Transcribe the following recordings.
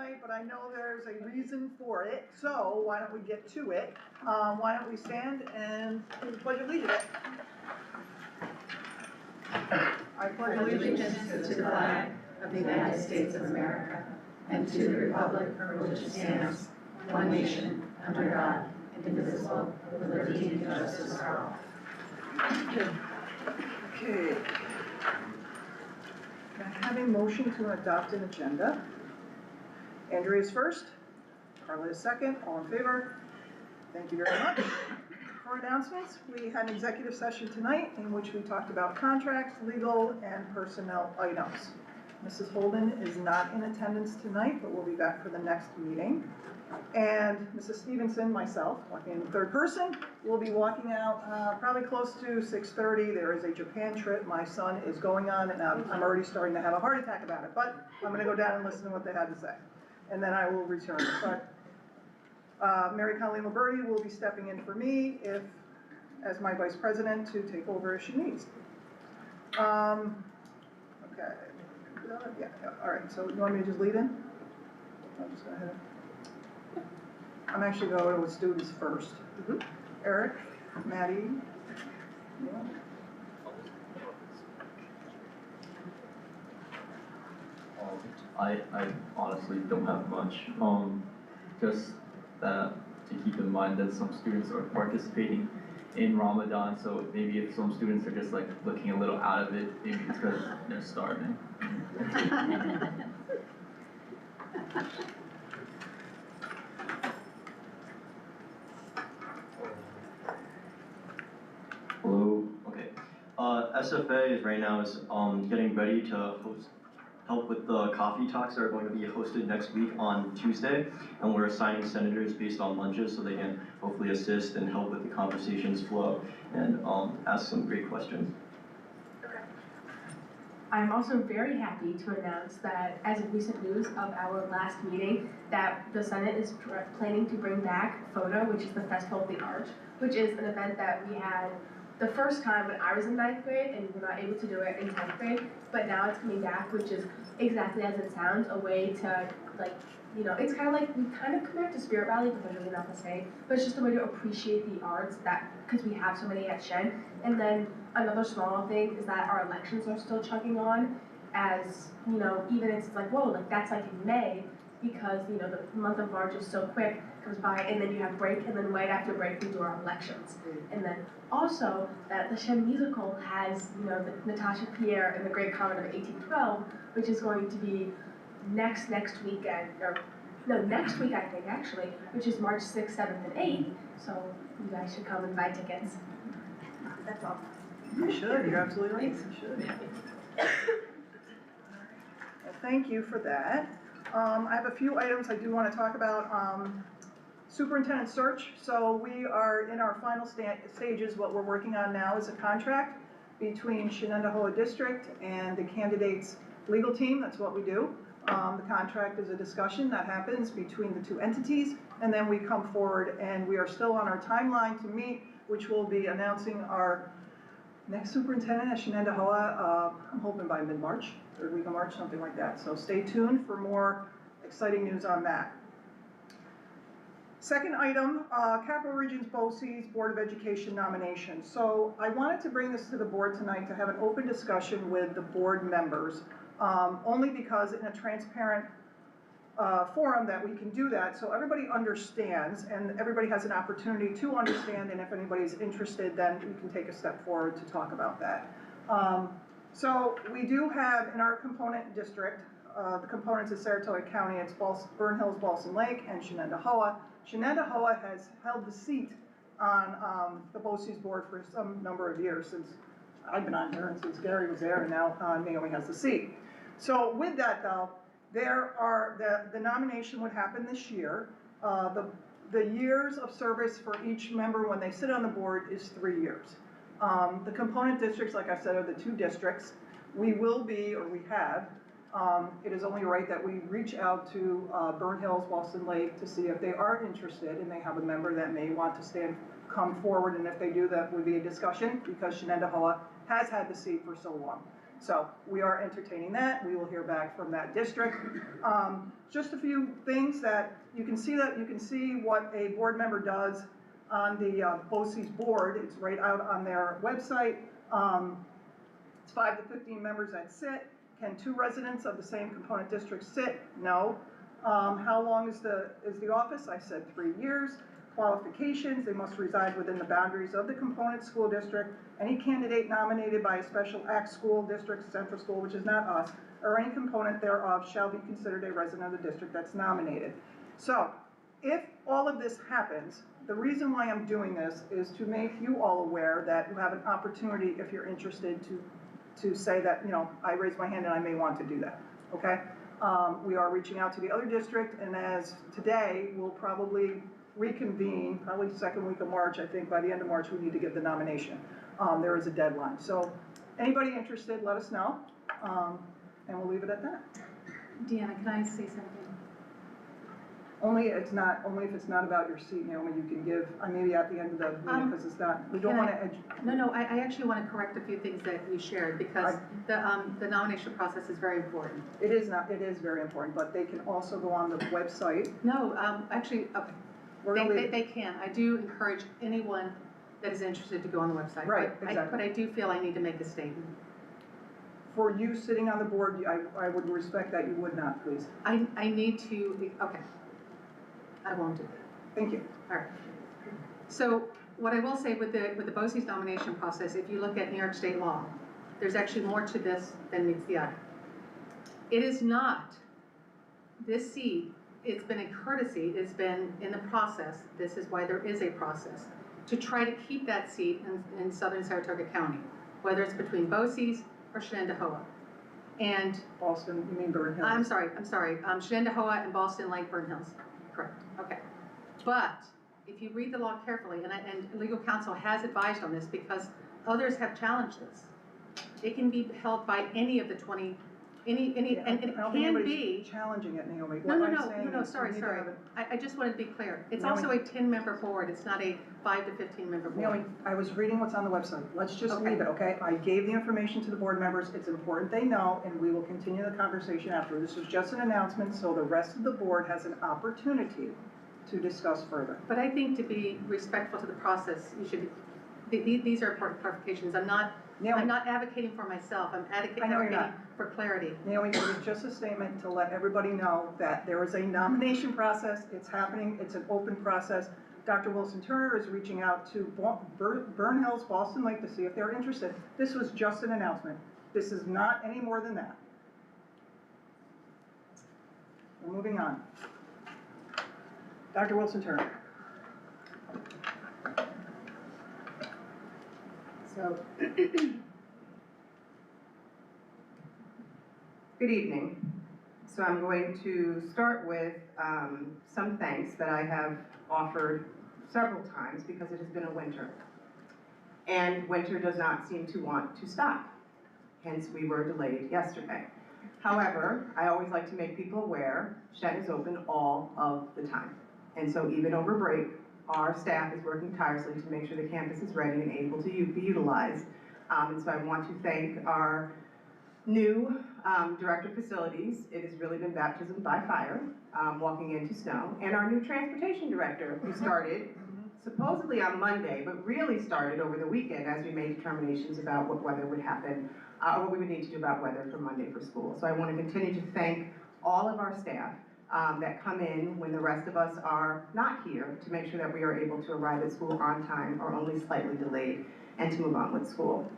tonight, but I know there's a reason for it, so why don't we get to it? Why don't we stand and do the pledge of allegiance? I pledge allegiance to the flag of the United States of America and to the republic for which it stands, one nation, under God, indivisible, with liberty and justice for all. Okay. Can I have a motion to adopt an agenda? Andrea is first, Carla is second, all in favor? Thank you very much. For announcements, we had an executive session tonight in which we talked about contracts, legal, and personnel items. Mrs. Holden is not in attendance tonight, but will be back for the next meeting. And Mrs. Stevenson, myself, walking in the third person, will be walking out probably close to 6:30. There is a Japan trip my son is going on, and I'm already starting to have a heart attack about it. But I'm going to go down and listen to what they had to say, and then I will return. But Mary Colleen Liberty will be stepping in for me as my vice president to take over if she needs. Okay. Yeah, all right. So you want me to just lead in? I'll just go ahead. I'm actually going with students first. Eric, Maddie, yeah. I honestly don't have much. Just that to keep in mind that some students are participating in Ramadan, so maybe if some students are just like looking a little out of it, maybe it's because they're starving. Hello. Okay. SFA is right now getting ready to help with the coffee talks that are going to be hosted next week on Tuesday, and we're assigning senators based on lunches so they can hopefully assist and help with the conversations flow and ask some great questions. I'm also very happy to announce that as of recent news of our last meeting, that the Senate is planning to bring back FOTA, which is the Festival of the Arts, which is an event that we had the first time when I was in 9th grade and we were not able to do it in 10th grade, but now it's coming back, which is exactly as it sounds, a way to, like, you know, it's kind of like, we kind of come back to Spirit Valley, but they're really not the same, but it's just a way to appreciate the arts that, because we have so many at Shen. And then another small thing is that our elections are still chugging on, as, you know, even it's like, whoa, like that's like in May, because, you know, the month of March is so quick, comes by, and then you have break, and then right after break we do our elections. And then also that the Shen musical has, you know, the Natasha Pierre and the Great Comet of 1812, which is going to be next weekend, or no, next week I think actually, which is March 6th, 7th, and 8th. So you guys should come and buy tickets. That's all. You should, you're absolutely right, you should. Well, thank you for that. I have a few items I do want to talk about. Superintendent search. So we are in our final stages. What we're working on now is a contract between Shenendehowa District and the candidate's legal team. That's what we do. The contract is a discussion that happens between the two entities, and then we come forward, and we are still on our timeline to meet, which will be announcing our next superintendent at Shenendehowa, I'm hoping by mid-March, third week of March, something like that. So stay tuned for more exciting news on that. Second item, Capital Regions BOCES Board of Education nomination. So I wanted to bring this to the board tonight to have an open discussion with the board members, only because in a transparent forum that we can do that so everybody understands and everybody has an opportunity to understand, and if anybody's interested then we can take a step forward to talk about that. So we do have in our component district, the components of Saratoga County, it's Burn Hills, Balsam Lake, and Shenendehowa. Shenendehowa has held the seat on the BOCES board for some number of years, since I've been on here and since Gary was there, and now Naomi has the seat. So with that though, there are, the nomination would happen this year. The years of service for each member when they sit on the board is 3 years. The component districts, like I said, are the two districts. We will be, or we have, it is only right that we reach out to Burn Hills, Boston Lake to see if they are interested and they have a member that may want to come forward, and if they do, that would be a discussion because Shenendehowa has had the seat for so long. So we are entertaining that. We will hear back from that district. Just a few things that you can see what a board member does on the BOCES board. It's right out on their website. It's 5 to 15 members that sit. Can 2 residents of the same component district sit? No. How long is the office? I said 3 years. Qualifications, they must reside within the boundaries of the component school district. Any candidate nominated by a special act school district, central school, which is not us, or any component thereof shall be considered a resident of the district that's nominated. So, if all of this happens, the reason why I'm doing this is to make you all aware that you have an opportunity, if you're interested, to say that, you know, I raised my hand and I may want to do that, okay? We are reaching out to the other district, and as today, we'll probably reconvene, probably second week of March, I think, by the end of March, we need to give the nomination. There is a deadline. So anybody interested, let us know, and we'll leave it at that. Deanna, can I say something? Only if it's not about your seat, Naomi, you can give, maybe at the end of the meeting, because it's not, we don't want to. No, I actually want to correct a few things that you shared, because the nomination process is very important. It is very important, but they can also go on the website. No, actually, Okay. they can. I do encourage anyone that is interested to go on the website. Right, exactly. But I do feel I need to make a statement. For you sitting on the board, I would respect that you would not, please. I need to, okay. I won't do that. Thank you. All right. So what I will say with the BOCES nomination process, if you look at New York State law, there's actually more to this than meets the eye. It is not, this seat, it's been a courtesy, it's been in the process, this is why there is a process, to try to keep that seat in southern Saratoga County, whether it's between BOCES or Shenendehowa. And Boston, you mean Burn Hills? I'm sorry, Shenendehowa and Boston Lake Burn Hills, correct, okay. But if you read the law carefully, and legal counsel has advised on this because others have challenged this, it can be held by any of the 20, and it can be. Challenging it, Naomi. No, sorry. I just wanted to be clear. It's also a 10-member board, it's not a 5 to 15-member board. Naomi, I was reading what's on the website. Let's just Okay. leave it, okay? I gave the information to the board members. It's important they know, and we will continue the conversation after. This was just an announcement, so the rest of the board has an opportunity to discuss further. But I think to be respectful to the process, you should, these are important clarifications. I'm not advocating for myself, I'm advocating for clarity. Naomi, it was just a statement to let everybody know that there is a nomination process, it's happening, it's an open process. Dr. Wilson Turner is reaching out to Burn Hills, Boston Lake to see if they're interested. This was just an announcement. This is not any more than that. We're moving on. Dr. Wilson Turner. So, good evening. So I'm going to start with some thanks that I have offered several times because it has been a winter. And winter does not seem to want to stop. Hence, we were delayed yesterday. However, I always like to make people aware, Shen is open all of the time. And so even over break, our staff is working tirelessly to make sure the campus is ready and able to be utilized. And so I want to thank our new Director of Facilities. It has really been baptism by fire, walking into snow. And our new Transportation Director, who started supposedly on Monday, but really started over the weekend as we made determinations about what weather would happen, what we would need to do about weather for Monday for school. So I want to continue to thank all of our staff that come in when the rest of us are not here to make sure that we are able to arrive at school on time or only slightly delayed and to move on with school.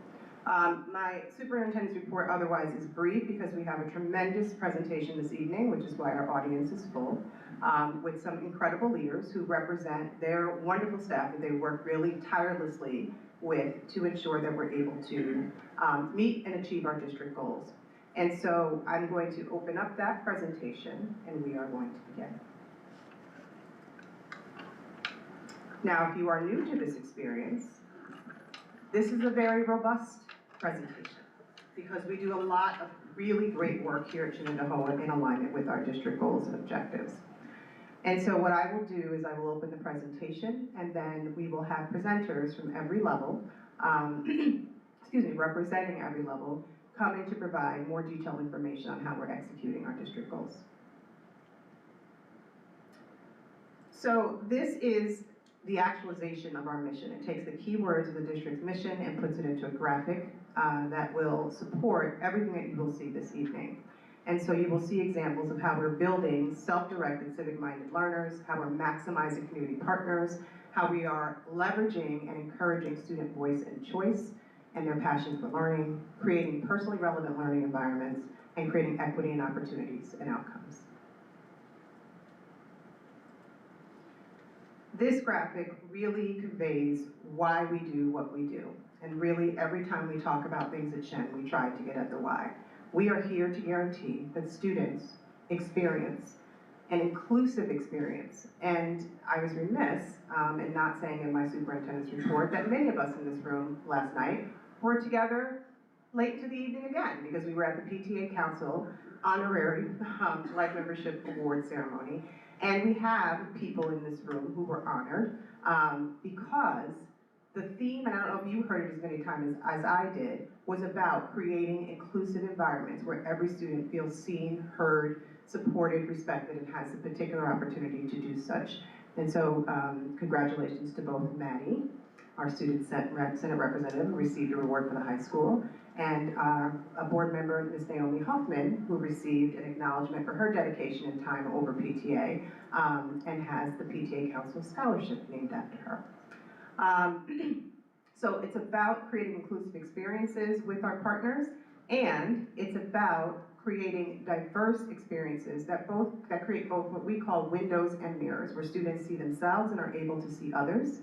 My superintendent's report otherwise is brief because we have a tremendous presentation this evening, which is why our audience is full, with some incredible leaders who represent their wonderful staff that they work really tirelessly with to ensure that we're able to meet and achieve our district goals. And so I'm going to open up that presentation and we are going to begin. Now, if you are new to this experience, this is a very robust presentation because we do a lot of really great work here at Shenendehowa in alignment with our district goals and objectives. And so what I will do is I will open the presentation and then we will have presenters from every level, representing every level, coming to provide more detailed information on how we're executing our district goals. So this is the actualization of our mission. It takes the key words of the district's mission and puts it into a graphic that will support everything that you will see this evening. And so you will see examples of how we're building self-directed civic-minded learners, how we're maximizing community partners, how we are leveraging and encouraging student voice and choice and their passion for learning, creating personally relevant learning environments, and creating equity and opportunities and outcomes. This graphic really conveys why we do what we do. And really, every time we talk about things at Shen, we try to get at the why. We are here to guarantee that students experience an inclusive experience. And I was remiss in not saying in my superintendent's report that many of us in this room last night were together late into the evening again, because we were at the PTA Council honorary life membership award ceremony. And we have people in this room who were honored because the theme, and I don't know if you heard it as many times as I did, was about creating inclusive environments where every student feels seen, heard, supported, respected, and has a particular opportunity to do such. And so congratulations to both Maddie, our student Senate representative, who received a reward for the high school, and a board member, Ms. Naomi Hoffman, who received an acknowledgement for her dedication and time over PTA, and has the PTA Council Scholarship named after her. So it's about creating inclusive experiences with our partners, and it's about creating diverse experiences that create both what we call windows and mirrors, where students see themselves and are able to see others,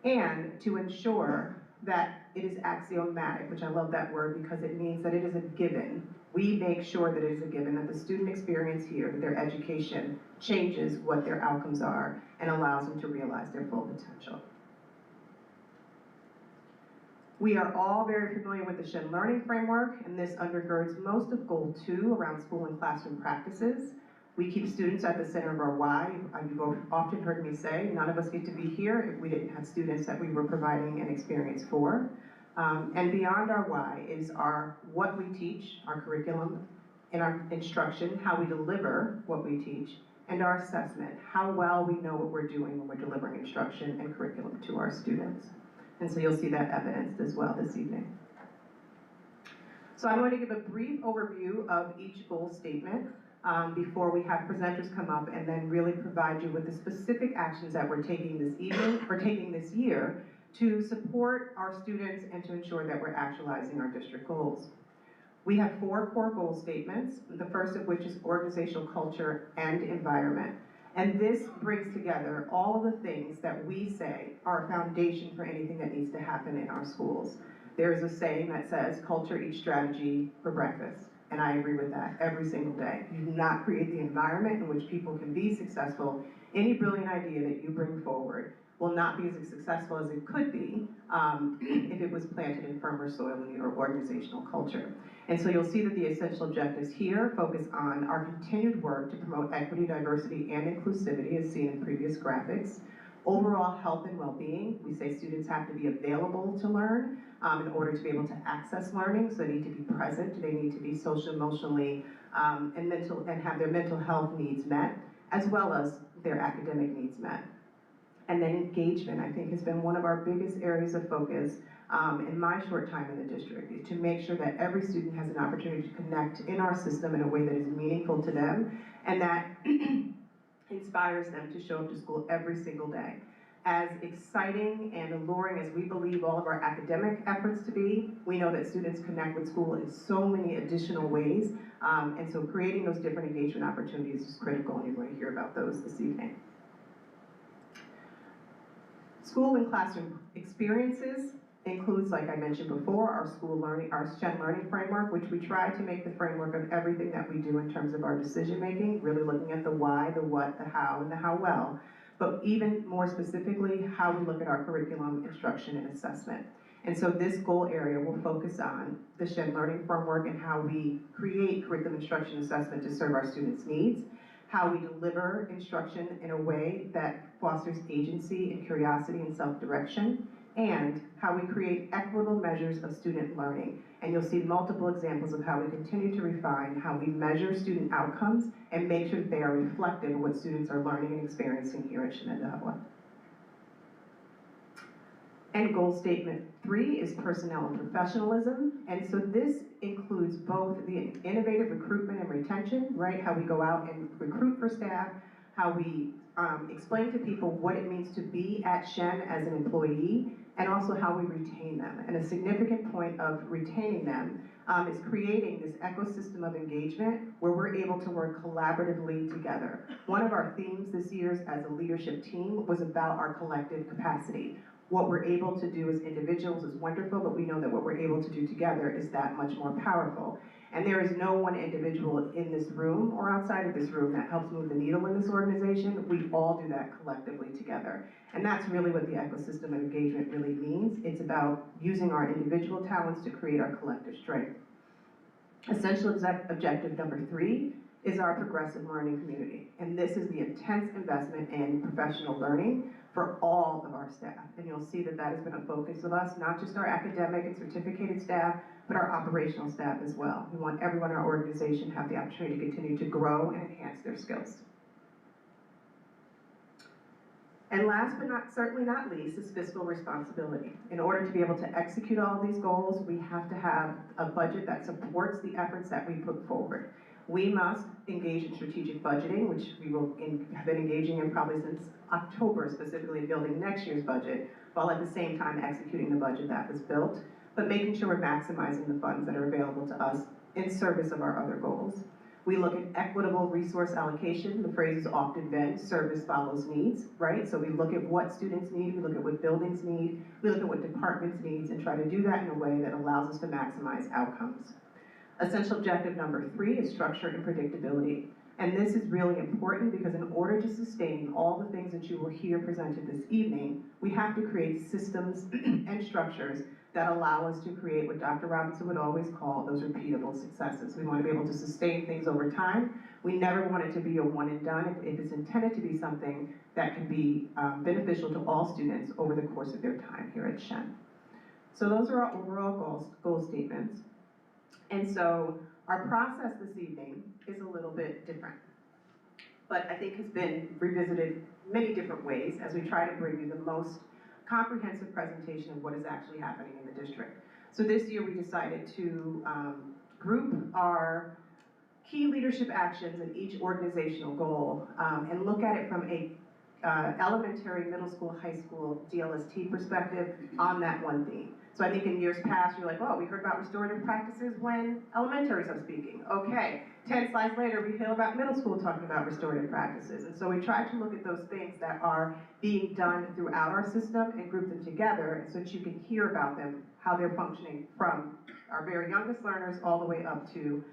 and to ensure that it is axiomatic, which I love that word because it means that it is a given. We make sure that it is a given that the student experience here, that their education changes what their outcomes are and allows them to realize their full potential. We are all very familiar with the Shen Learning Framework, and this undergirds most of Goal 2 around school and classroom practices. We keep students at the center of our why. You've often heard me say, none of us get to be here if we didn't have students that we were providing an experience for. And beyond our why is our what we teach, our curriculum, and our instruction, how we deliver what we teach, and our assessment, how well we know what we're doing when we're delivering instruction and curriculum to our students. And so you'll see that evidenced as well this evening. So I'm going to give a brief overview of each goal statement before we have presenters come up and then really provide you with the specific actions that we're taking this evening, or taking this year, to support our students and to ensure that we're actualizing our district goals. We have 4 core goal statements, the first of which is organizational culture and environment. And this brings together all of the things that we say are a foundation for anything that needs to happen in our schools. There's a saying that says, culture eats strategy for breakfast. And I agree with that every single day. You do not create the environment in which people can be successful. Any brilliant idea that you bring forward will not be as successful as it could be if it was planted in firmer soil in your organizational culture. And so you'll see that the essential objectives here focus on our continued work to promote equity, diversity, and inclusivity, as seen in previous graphics. Overall health and well-being, we say students have to be available to learn in order to be able to access learning, so they need to be present, they need to be social, emotionally, and have their mental health needs met, as well as their academic needs met. And then engagement, I think, has been one of our biggest areas of focus in my short time in the district, is to make sure that every student has an opportunity to connect in our system in a way that is meaningful to them and that inspires them to show up to school every single day. As exciting and alluring as we believe all of our academic efforts to be, we know that students connect with school in so many additional ways, and so creating those different engagement opportunities is critical, and you're going to hear about those this evening. School and classroom experiences includes, like I mentioned before, our Shen Learning Framework, which we try to make the framework of everything that we do in terms of our decision making, really looking at the why, the what, the how, and the how well, but even more specifically, how we look at our curriculum, instruction, and assessment. And so this goal area will focus on the Shen Learning Framework and how we create curriculum, instruction, and assessment to serve our students' needs, how we deliver instruction in a way that fosters agency and curiosity and self-direction, and how we create equitable measures of student learning. And you'll see multiple examples of how we continue to refine how we measure student outcomes and make sure that they are reflective of what students are learning and experiencing here at Shenendehowa. And goal statement 3 is personnel and professionalism. And so this includes both the innovative recruitment and retention, right? How we go out and recruit for staff, how we explain to people what it means to be at Shen as an employee, and also how we retain them. And a significant point of retaining them is creating this ecosystem of engagement where we're able to work collaboratively together. One of our themes this year as a leadership team was about our collective capacity. What we're able to do as individuals is wonderful, but we know that what we're able to do together is that much more powerful. And there is no one individual in this room or outside of this room that helps move the needle in this organization. We all do that collectively together. And that's really what the ecosystem of engagement really means. It's about using our individual talents to create our collective strength. Essential objective number 3 is our progressive learning community. And this is the intense investment in professional learning for all of our staff. And you'll see that that has been a focus of us, not just our academic and certificated staff, but our operational staff as well. We want everyone in our organization to have the opportunity to continue to grow and enhance their skills. And last but certainly not least is fiscal responsibility. In order to be able to execute all of these goals, we have to have a budget that supports the efforts that we put forward. We must engage in strategic budgeting, which we have been engaging in probably since October, specifically building next year's budget, while at the same time executing the budget that was built, but making sure we're maximizing the funds that are available to us in service of our other goals. We look at equitable resource allocation. The phrase has often been service follows needs, right? So we look at what students need, we look at what buildings need, we look at what departments need, and try to do that in a way that allows us to maximize outcomes. Essential objective number 3 is structure and predictability. And this is really important because in order to sustain all the things that you will hear presented this evening, we have to create systems and structures that allow us to create what Dr. Robinson would always call those repeatable successes. We want to be able to sustain things over time. We never want it to be a one and done. If it's intended to be something that can be beneficial to all students over the course of their time here at Shen. So those are our overall goal statements. And so our process this evening is a little bit different, but I think has been revisited many different ways as we try to bring you the most comprehensive presentation of what is actually happening in the district. So this year we decided to group our key leadership actions in each organizational goal and look at it from a elementary, middle school, high school, DLST perspective on that one theme. So I think in years past, you're like, oh, we heard about restorative practices when elementaries are speaking. Okay, 10 slides later, we hear about middle school talking about restorative practices. And so we try to look at those things that are being done throughout our system and group them together so that you can hear about them, how they're functioning from our very youngest learners all the way up to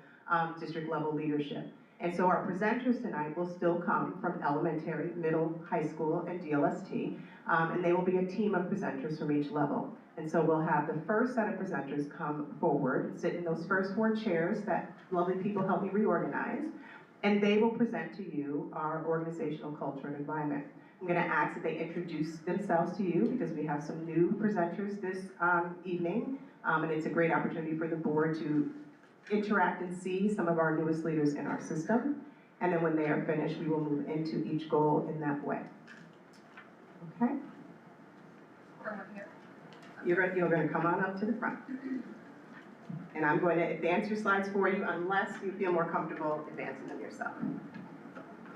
district level leadership. And so our presenters tonight will still come from elementary, middle, high school, and DLST, and they will be a team of presenters from each level. And so we'll have the first set of presenters come forward, sit in those first 4 chairs that lovely people helped me reorganize, and they will present to you our organizational culture and environment. I'm going to ask that they introduce themselves to you because we have some new presenters this evening, and it's a great opportunity for the board to interact and see some of our newest leaders in our system. And then when they are finished, we will move into each goal in that way. Okay? You're going to come on up to the front. And I'm going to advance your slides for you unless you feel more comfortable advancing them yourself.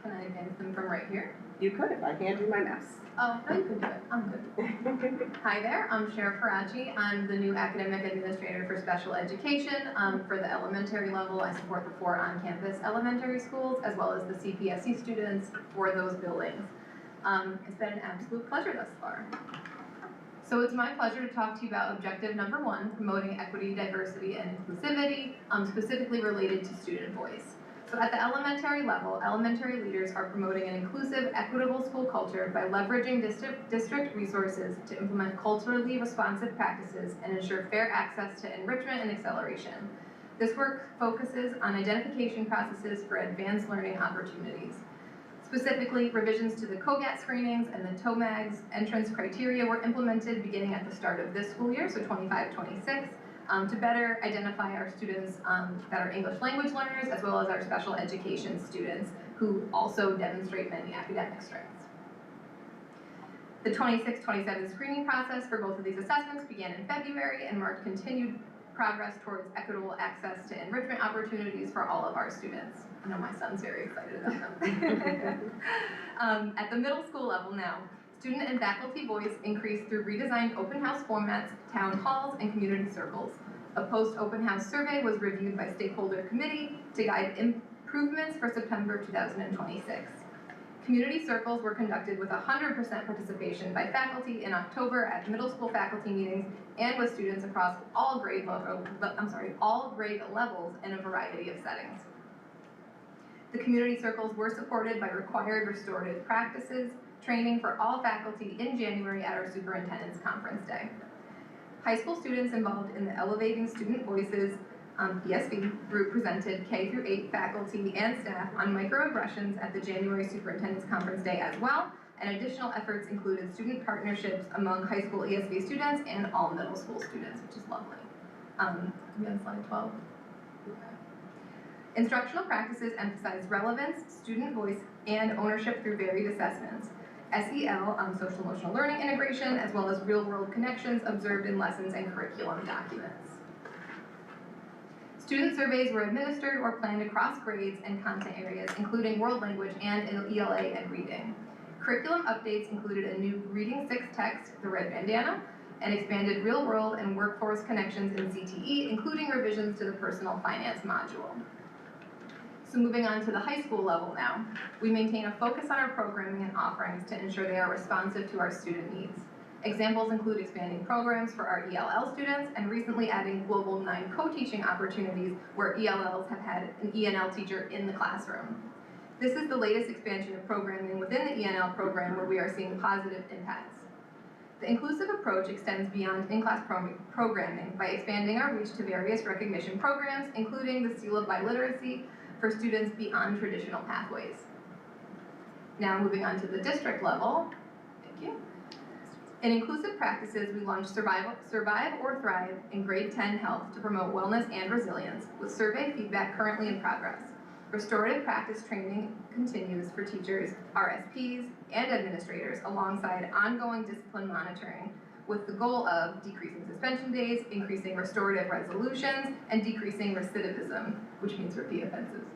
Can I advance them from right here? You could if I hand you my mouse. Oh, no, you can do it. I'm good. Hi there, I'm Sheriff Faraci. I'm the new academic administrator for special education. For the elementary level, I support the 4 on-campus elementary schools as well as the CPSE students for those buildings. It's been an absolute pleasure thus far. So it's my pleasure to talk to you about objective number 1, promoting equity, diversity, and inclusivity, specifically related to student voice. So at the elementary level, elementary leaders are promoting an inclusive, equitable school culture by leveraging district resources to implement culturally responsive practices and ensure fair access to enrichment and acceleration. This work focuses on identification processes for advanced learning opportunities. Specifically, revisions to the COGAT screenings and the TOMAGS entrance criteria were implemented beginning at the start of this school year, so 25-26, to better identify our students that are English language learners, as well as our special education students who also demonstrate many academic strengths. The 26-27 screening process for both of these assessments began in February and marked continued progress towards equitable access to enrichment opportunities for all of our students. I know my son's very excited about them. At the middle school level now, student and faculty voice increased through redesigned open house formats, town halls, and community circles. A post-open house survey was reviewed by stakeholder committee to guide improvements for September 2026. Community circles were conducted with 100% participation by faculty in October at middle school faculty meetings and with students across all grade levels in a variety of settings. The community circles were supported by required restorative practices, training for all faculty in January at our superintendent's conference day. High school students involved in the Elevating Student Voices ESV group presented K-8 faculty and staff on microaggressions at the January Superintendent's Conference Day as well, and additional efforts included student partnerships among high school ESV students and all middle school students, which is lovely. We on slide 12? Okay. Instructional practices emphasize relevance, student voice, and ownership through varied assessments. SEL, social emotional learning integration, as well as real-world connections observed in lessons and curriculum documents. Student surveys were administered or planned across grades and content areas, including world language and ELA and reading. Curriculum updates included a new Reading 6 text, The Red Bandana, and expanded real-world and workforce connections in CTE, including revisions to the personal finance module. So moving on to the high school level now, we maintain a focus on our programming and offerings to ensure they are responsive to our student needs. Examples include expanding programs for our ELL students and recently adding Global 9 co-teaching opportunities where ELLs have had an ENL teacher in the classroom. This is the latest expansion of programming within the ENL program where we are seeing positive impacts. The inclusive approach extends beyond in-class programming by expanding our reach to various recognition programs, including the Seal of Biliteracy for students beyond traditional pathways. Now moving on to the district level, thank you. In inclusive practices, we launched Survive or Thrive in grade 10 health to promote wellness and resilience, with survey feedback currently in progress. Restorative practice training continues for teachers, RSPs, and administrators alongside ongoing discipline monitoring, with the goal of decreasing suspension days, increasing restorative resolutions, and decreasing recidivism, which means repeat offenses.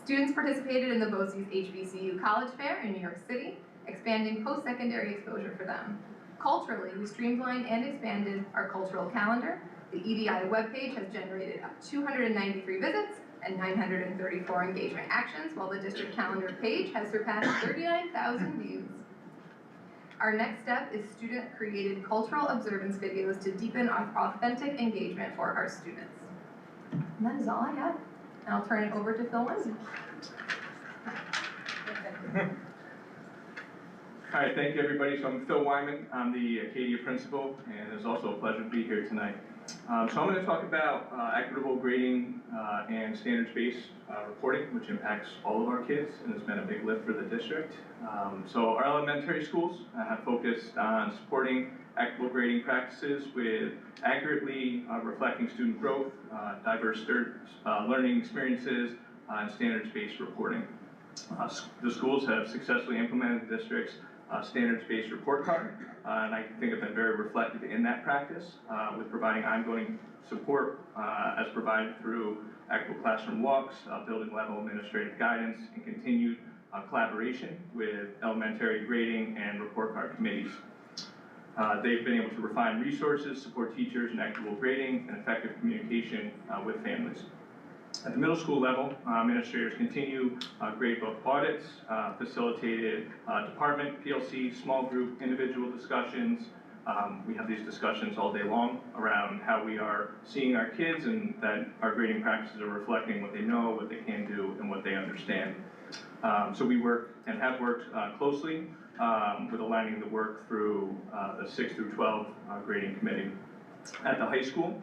Students participated in the BOCES HBCU College Fair in New York City, expanding post-secondary exposure for them. Culturally, we streamlined and expanded our cultural calendar. The EDI webpage has generated 293 visits and 934 engagement actions, while the district calendar page has surpassed 39,000 views. Our next step is student-created cultural observance videos to deepen our authentic engagement for our students. And that is all I have. And I'll turn it over to Phil Wenzel. All right, thank you everybody. So I'm Phil Wyman, I'm the Acadia principal, and it's also a pleasure to be here tonight. So I'm going to talk about equitable grading and standards-based reporting, which impacts all of our kids, and it's been a big lift for the district. So our elementary schools have focused on supporting equitable grading practices with accurately reflecting student growth, diverse learning experiences, and standards-based reporting. The schools have successfully implemented the district's standards-based report card, and I think have been very reflected in that practice with providing ongoing support as provided through equitable classroom walks, building level administrative guidance, and continued collaboration with elementary grading and report card committees. They've been able to refine resources, support teachers in equitable grading, and effective communication with families. At the middle school level, administrators continue gradebook audits, facilitated department, PLC, small group, individual discussions. We have these discussions all day long around how we are seeing our kids and that our grading practices are reflecting what they know, what they can do, and what they understand. So we work and have worked closely with aligning the work through the 6 through 12 grading committee. At the high school,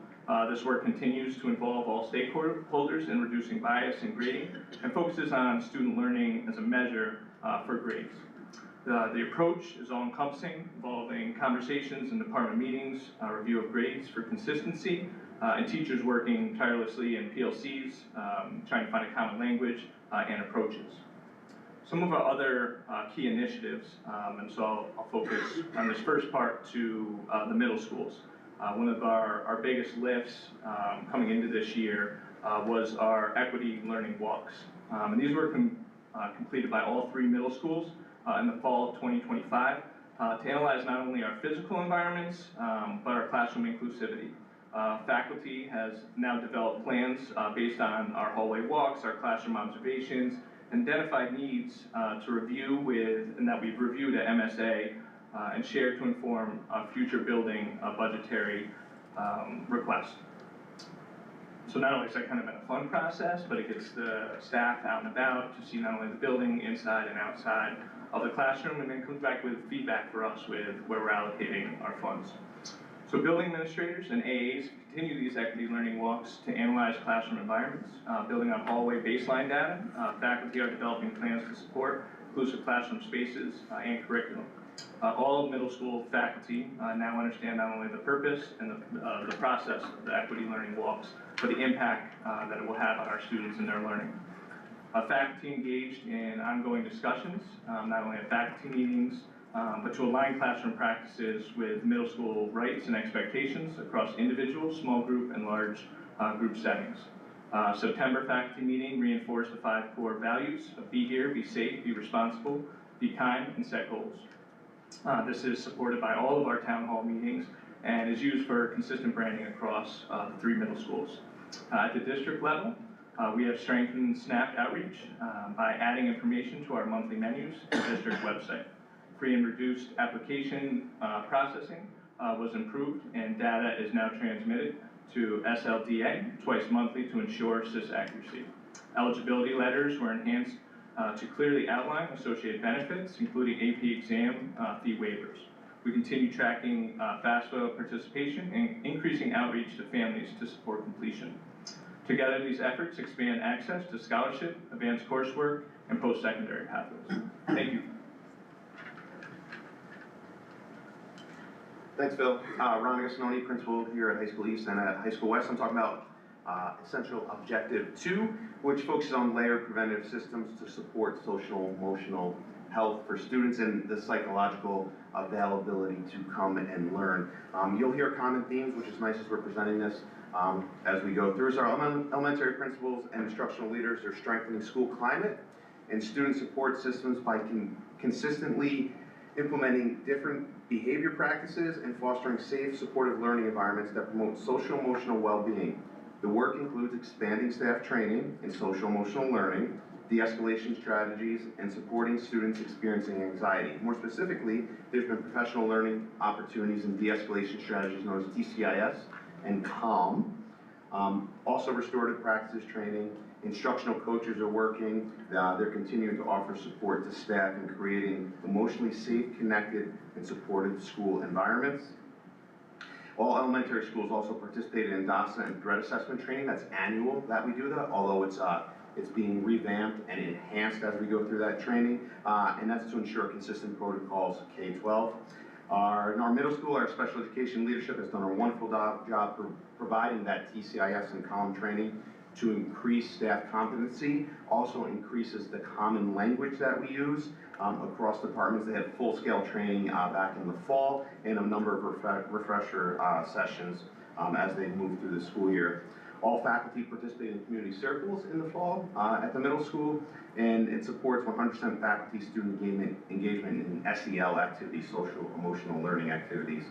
This work continues to involve all stakeholders in reducing bias in grading and focuses on student learning as a measure for grades. The approach is all-encompassing, involving conversations and department meetings, review of grades for consistency, and teachers working tirelessly in PLCs, trying to find a common language and approaches. Some of our other key initiatives, and so I'll focus on this first part to the middle schools. One of our biggest lifts coming into this year was our equity learning walks. And these were completed by all 3 middle schools in the fall of 2025 to analyze not only our physical environments, but our classroom inclusivity. Faculty has now developed plans based on our hallway walks, our classroom observations, identified needs to review with, and that we've reviewed at MSA and shared to inform future building budgetary requests. So not only is that kind of a fun process, but it gets the staff out and about to see not only the building inside and outside of the classroom, and then comes back with feedback for us with where we're allocating our funds. So building administrators and AAs continue these equity learning walks to analyze classroom environments, building on hallway baseline data. Faculty are developing plans to support inclusive classroom spaces and curriculum. All middle school faculty now understand not only the purpose and the process of the equity learning walks, but the impact that it will have on our students and their learning. Faculty engaged in ongoing discussions, not only at faculty meetings, but to align classroom practices with middle school rights and expectations across individual, small group, and large group settings. September faculty meeting reinforced the 5 core values of be here, be safe, be responsible, be kind, and set goals. This is supported by all of our town hall meetings and is used for consistent branding across the 3 middle schools. At the district level, we have strengthened SNAP outreach by adding information to our monthly menus and district website. Free and reduced application processing was improved, and data is now transmitted to SLDA twice monthly to ensure SIS accuracy. Eligibility letters were enhanced to clearly outline associated benefits, including AP exam fee waivers. We continue tracking FAFSA participation and increasing outreach to families to support completion. Together, these efforts expand access to scholarship, advanced coursework, and post-secondary pathways. Thank you. Thanks, Phil. Ron Agassinoni, principal here at High School East and at High School West. I'm talking about essential objective 2, which focuses on layered preventative systems to support social emotional health for students and the psychological availability to come and learn. You'll hear common themes, which is nice as we're presenting this as we go through. So our elementary principals and instructional leaders are strengthening school climate and student support systems by consistently implementing different behavior practices and fostering safe, supportive learning environments that promote social emotional well-being. The work includes expanding staff training in social emotional learning, de-escalation strategies, and supporting students experiencing anxiety. More specifically, there's been professional learning opportunities and de-escalation strategies known as TCIS and CALM. Also restorative practices training. Instructional coaches are working. They're continuing to offer support to staff in creating emotionally safe, connected, and supportive school environments. All elementary schools also participated in DASA and threat assessment training. That's annual that we do that, although it's being revamped and enhanced as we go through that training, and that's to ensure consistent protocols K-12. In our middle school, our special education leadership has done a wonderful job providing that TCIS and CALM training to increase staff competency, also increases the common language that we use across departments. They had full-scale training back in the fall and a number of refresher sessions as they move through the school year. All faculty participate in community circles in the fall at the middle school, and it supports 100% faculty student engagement in SEL activities, social emotional learning activities.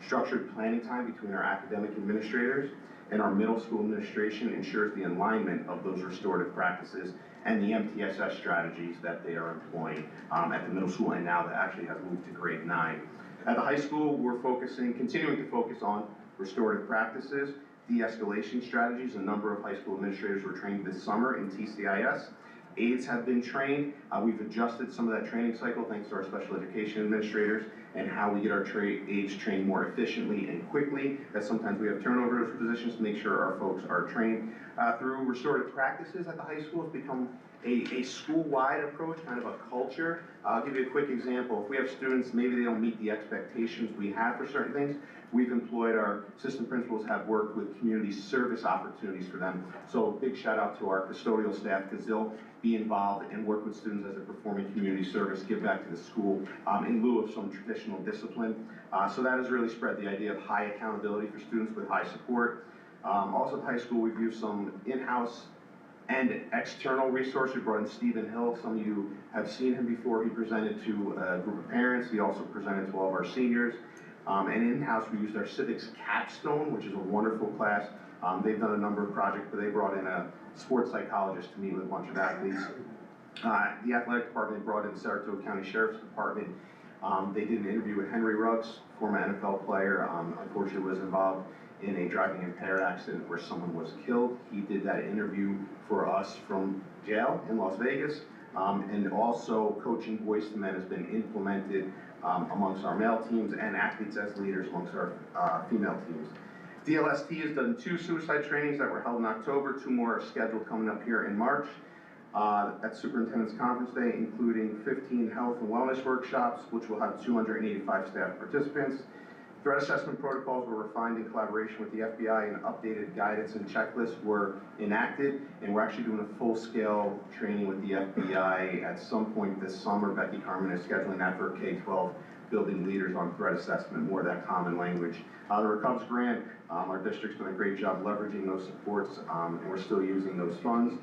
Structured planning time between our academic administrators and our middle school administration ensures the alignment of those restorative practices and the MTSS strategies that they are employing at the middle school, and now that actually has moved to grade 9. At the high school, we're continuing to focus on restorative practices, de-escalation strategies. A number of high school administrators were trained this summer in TCIS, aides have been trained. We've adjusted some of that training cycle thanks to our special education administrators and how we get our aides trained more efficiently and quickly, as sometimes we have turnover of positions to make sure our folks are trained. Through restorative practices at the high school, it's become a school-wide approach, kind of a culture. I'll give you a quick example. If we have students, maybe they don't meet the expectations we have for certain things, we've employed our assistant principals have worked with community service opportunities for them. So big shout out to our custodial staff because they'll be involved and work with students as they're performing community service, give back to the school in lieu of some traditional discipline. So that has really spread the idea of high accountability for students with high support. Also at high school, we've used some in-house and external resources. We brought in Stephen Hill. Some of you have seen him before. He presented to a group of parents. He also presented to all of our seniors. And in-house, we used our civics capstone, which is a wonderful class. They've done a number of projects, but they brought in a sports psychologist to meet with a bunch of athletes. The athletic department brought in the Saratoga County Sheriff's Department. They did an interview with Henry Ruggs, former NFL player, unfortunately was involved in a driving impaired accident where someone was killed. He did that interview for us from jail in Las Vegas. And also coaching Voice to Men has been implemented amongst our male teams and athletes as leaders amongst our female teams. DLST has done 2 suicide trainings that were held in October. 2 more are scheduled coming up here in March. At Superintendent's Conference Day, including 15 health and wellness workshops, which will have 285 staff participants. Threat assessment protocols were refined in collaboration with the FBI, and updated guidance and checklists were enacted, and we're actually doing a full-scale training with the FBI at some point this summer. Becky Carmen is scheduling that for K-12 building leaders on threat assessment, more of that common language. The Recovs grant, our district's done a great job leveraging those supports, and we're still using those funds,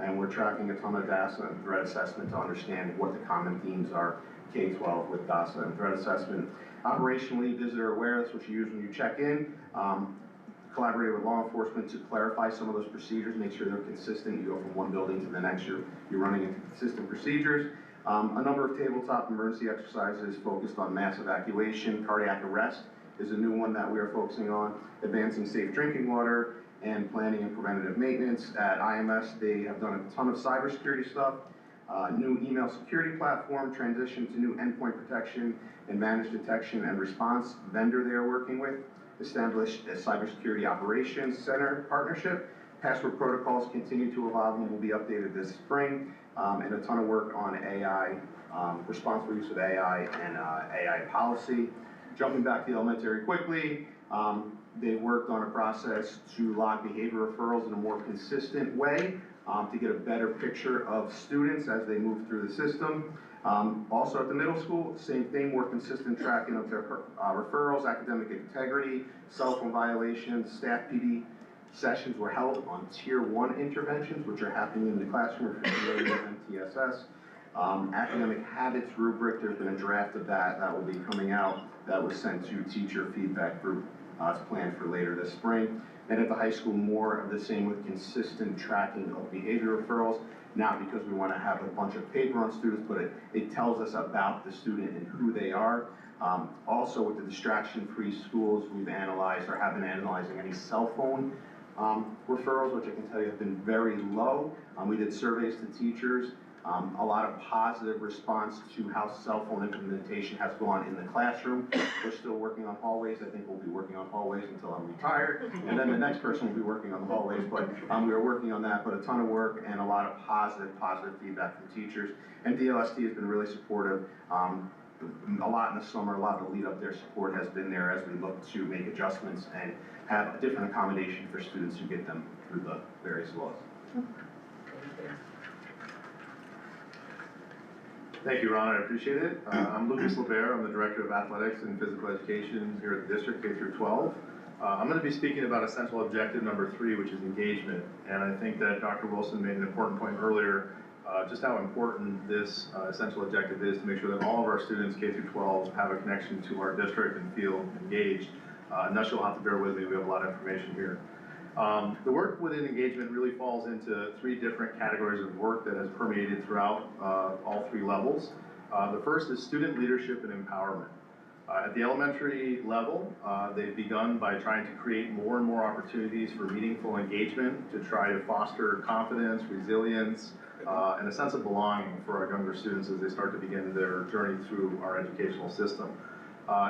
and we're tracking a ton of DASA and threat assessment to understand what the common themes are K-12 with DASA and threat assessment. Operationally, visitor awareness, which you use when you check in, collaborated with law enforcement to clarify some of those procedures, make sure they're consistent. You go from one building to the next, you're running into consistent procedures. A number of tabletop emergency exercises focused on mass evacuation. Cardiac arrest is a new one that we are focusing on. Advancing safe drinking water and planning and preventative maintenance. At IMS, they have done a ton of cybersecurity stuff. New email security platform, transition to new endpoint protection and managed detection and response vendor they are working with. Established a cybersecurity operations center partnership. Password protocols continue to evolve and will be updated this spring. And a ton of work on AI, responsible use of AI and AI policy. Jumping back to the elementary quickly, they worked on a process to log behavior referrals in a more consistent way to get a better picture of students as they move through the system. Also at the middle school, same thing, more consistent tracking of their referrals, academic integrity, cell phone violations. Staff PD sessions were held on Tier 1 interventions, which are happening in the classroom for familiar with MTSS. Academic habits rubric, there's been a draft of that will be coming out. That was sent to teacher feedback group. It's planned for later this spring. And at the high school, more of the same with consistent tracking of behavior referrals, not because we want to have a bunch of paper on students, but it tells us about the student and who they are. Also with the distraction-free schools, we've analyzed or have been analyzing any cell phone referrals, which I can tell you have been very low. We did surveys to teachers. A lot of positive response to how cell phone implementation has gone in the classroom. We're still working on hallways. I think we'll be working on hallways until I'm retired. And then the next person will be working on the hallways. But we are working on that, but a ton of work and a lot of positive feedback from teachers. And DLST has been really supportive. A lot in the summer, a lot of the lead up their support has been there as we look to make adjustments and have a different accommodation for students who get them through the various laws. Thank you, Ron, I appreciate it. I'm Lucas LeBaire, I'm the Director of Athletics and Physical Education here at the district, K through 12. I'm going to be speaking about essential objective number 3, which is engagement. And I think that Dr. Wilson made an important point earlier, just how important this essential objective is to make sure that all of our students, K through 12, have a connection to our district and feel engaged. Thus you'll have to bear with me, we have a lot of information here. The work within engagement really falls into 3 different categories of work that has permeated throughout all 3 levels. The first is student leadership and empowerment. At the elementary level, they've begun by trying to create more and more opportunities for meaningful engagement to try to foster confidence, resilience, and a sense of belonging for our younger students as they start to begin their journey through our educational system.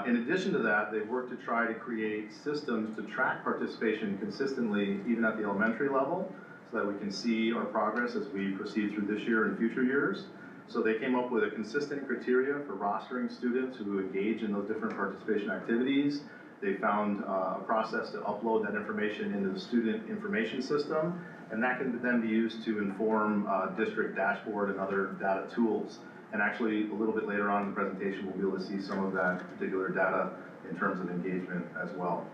In addition to that, they've worked to try to create systems to track participation consistently, even at the elementary level, so that we can see our progress as we proceed through this year and future years. So they came up with a consistent criteria for rostering students who engage in those different participation activities. They found a process to upload that information into the student information system, and that can then be used to inform district dashboard and other data tools. And actually, a little bit later on in the presentation, we'll be able to see some of that particular data in terms of engagement as well.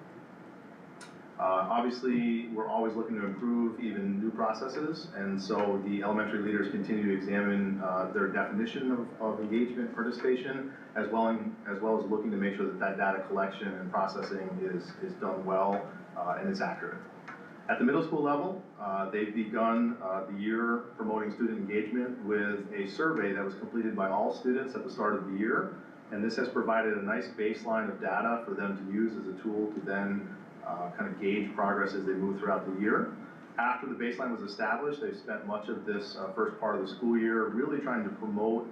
Obviously, we're always looking to improve even new processes, and so the elementary leaders continue to examine their definition of engagement participation, as well as looking to make sure that that data collection and processing is done well and is accurate. At the middle school level, they've begun the year promoting student engagement with a survey that was completed by all students at the start of the year, and this has provided a nice baseline of data for them to use as a tool to then kind of gauge progress as they move throughout the year. After the baseline was established, they've spent much of this first part of the school year really trying to promote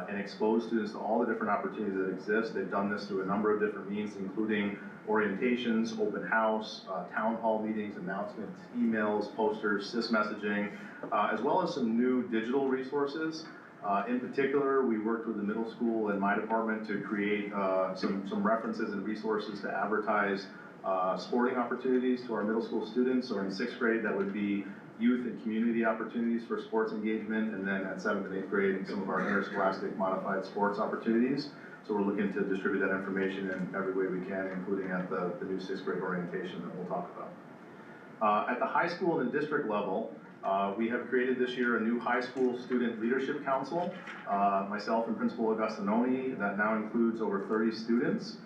and expose students to all the different opportunities that exist. They've done this through a number of different means, including orientations, open house, town hall meetings, announcements, emails, posters, SIS messaging, as well as some new digital resources. In particular, we worked with the middle school and my department to create some references and resources to advertise sporting opportunities to our middle school students. So in 6th grade, that would be youth and community opportunities for sports engagement, and then at 7th and 8th grade, some of our interscholastic modified sports opportunities. So we're looking to distribute that information in every way we can, including at the new 6th grade orientation that we'll talk about. At the high school and the district level, we have created this year a new high school student leadership council. Myself and Principal Augustinoni, that now includes over 30 students.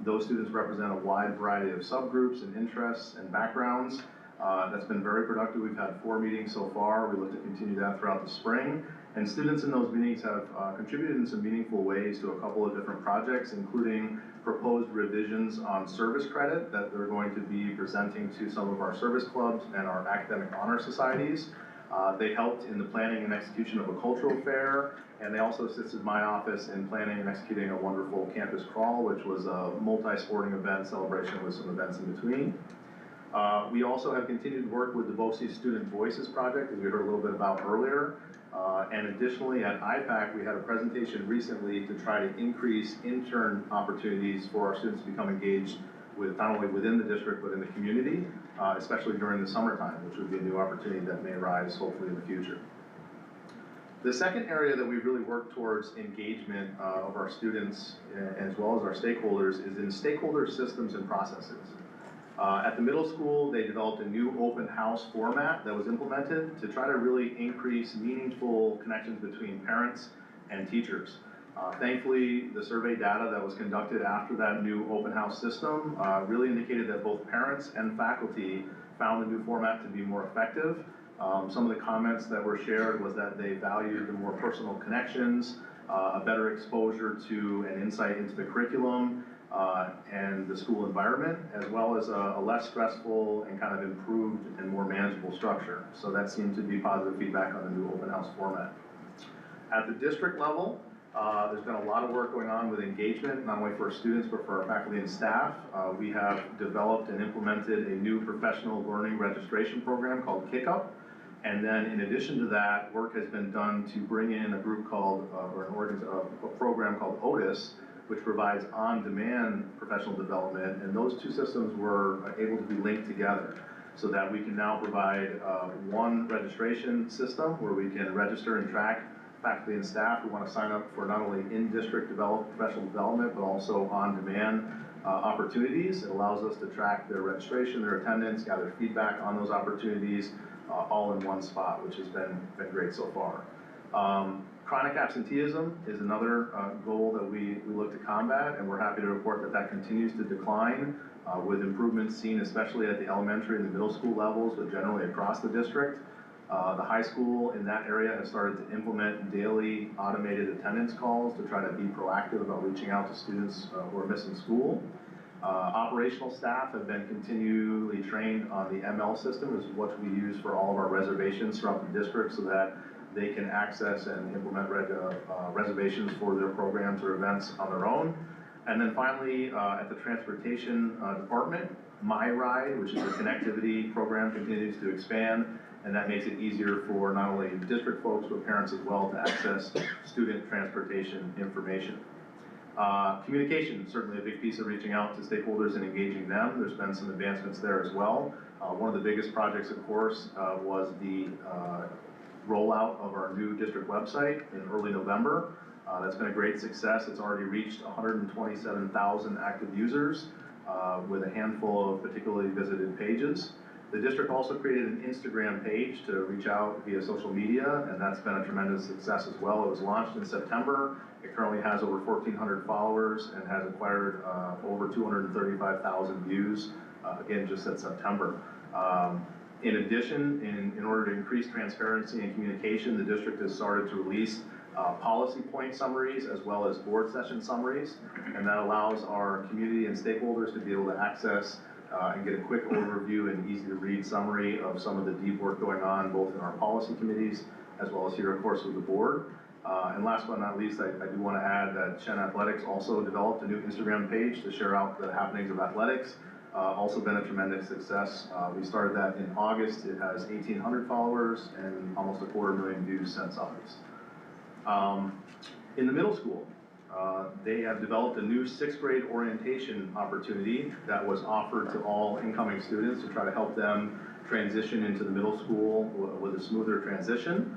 Those students represent a wide variety of subgroups and interests and backgrounds. That's been very productive. We've had 4 meetings so far. We look to continue that throughout the spring. And students in those meetings have contributed in some meaningful ways to a couple of different projects, including proposed revisions on service credit that they're going to be presenting to some of our service clubs and our academic honor societies. They helped in the planning and execution of a cultural fair, and they also assisted my office in planning and executing a wonderful campus crawl, which was a multi-sporting event celebration with some events in between. We also have continued to work with the BOCES Student Voices Project, as we heard a little bit about earlier. And additionally, at IPAC, we had a presentation recently to try to increase intern opportunities for our students to become engaged with not only within the district, but in the community, especially during the summertime, which would be a new opportunity that may arise hopefully in the future. The second area that we've really worked towards engagement of our students as well as our stakeholders is in stakeholder systems and processes. At the middle school, they developed a new open house format that was implemented to try to really increase meaningful connections between parents and teachers. Thankfully, the survey data that was conducted after that new open house system really indicated that both parents and faculty found the new format to be more effective. Some of the comments that were shared was that they valued the more personal connections, a better exposure to and insight into the curriculum, and the school environment, as well as a less stressful and kind of improved and more manageable structure. So that seemed to be positive feedback on the new open house format. At the district level, there's been a lot of work going on with engagement, not only for students, but for our faculty and staff. We have developed and implemented a new professional learning registration program called KickUp. And then in addition to that, work has been done to bring in a group called, a program called Otis, which provides on-demand professional development, and those two systems were able to be linked together so that we can now provide one registration system where we can register and track faculty and staff who want to sign up for not only in-district professional development, but also on-demand opportunities. It allows us to track their registration, their attendance, gather feedback on those opportunities, all in one spot, which has been great so far. Chronic absenteeism is another goal that we look to combat, and we're happy to report that that continues to decline with improvements seen especially at the elementary and the middle school levels, but generally across the district. The high school in that area has started to implement daily automated attendance calls to try to be proactive about reaching out to students who are missing school. Operational staff have been continually trained on the ML system, which is what we use for all of our reservations throughout the district so that they can access and implement reservations for their programs or events on their own. And then finally, at the transportation department, My Ride, which is a connectivity program, continues to expand, and that makes it easier for not only district folks, but parents as well to access student transportation information. Communication is certainly a big piece of reaching out to stakeholders and engaging them. There's been some advancements there as well. One of the biggest projects, of course, was the rollout of our new district website in early November. That's been a great success. It's already reached 127,000 active users with a handful of particularly visited pages. The district also created an Instagram page to reach out via social media, and that's been a tremendous success as well. It was launched in September. It currently has over 1,400 followers and has acquired over 235,000 views, again, just at September. In addition, in order to increase transparency and communication, the district has started to release policy point summaries as well as board session summaries, and that allows our community and stakeholders to be able to access and get a quick overview and easy to read summary of some of the deep work going on both in our policy committees as well as here, of course, with the board. And last but not least, I do want to add that Shen Athletics also developed a new Instagram page to share out the happenings of athletics. Also been a tremendous success. We started that in August. It has 1,800 followers and almost 250,000 views since August. In the middle school, they have developed a new 6th grade orientation opportunity that was offered to all incoming students to try to help them transition into the middle school with a smoother transition.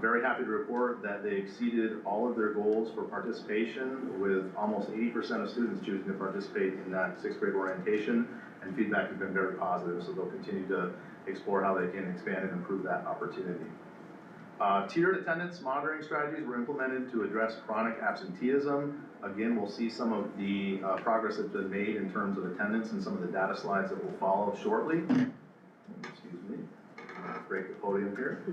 Very happy to report that they exceeded all of their goals for participation, with almost 80% of students choosing to participate in that 6th grade orientation, and feedback has been very positive, so they'll continue to explore how they can expand and improve that opportunity. Tiered attendance monitoring strategies were implemented to address chronic absenteeism. Again, we'll see some of the progress that's been made in terms of attendance and some of the data slides that will follow shortly. Excuse me, break the podium here.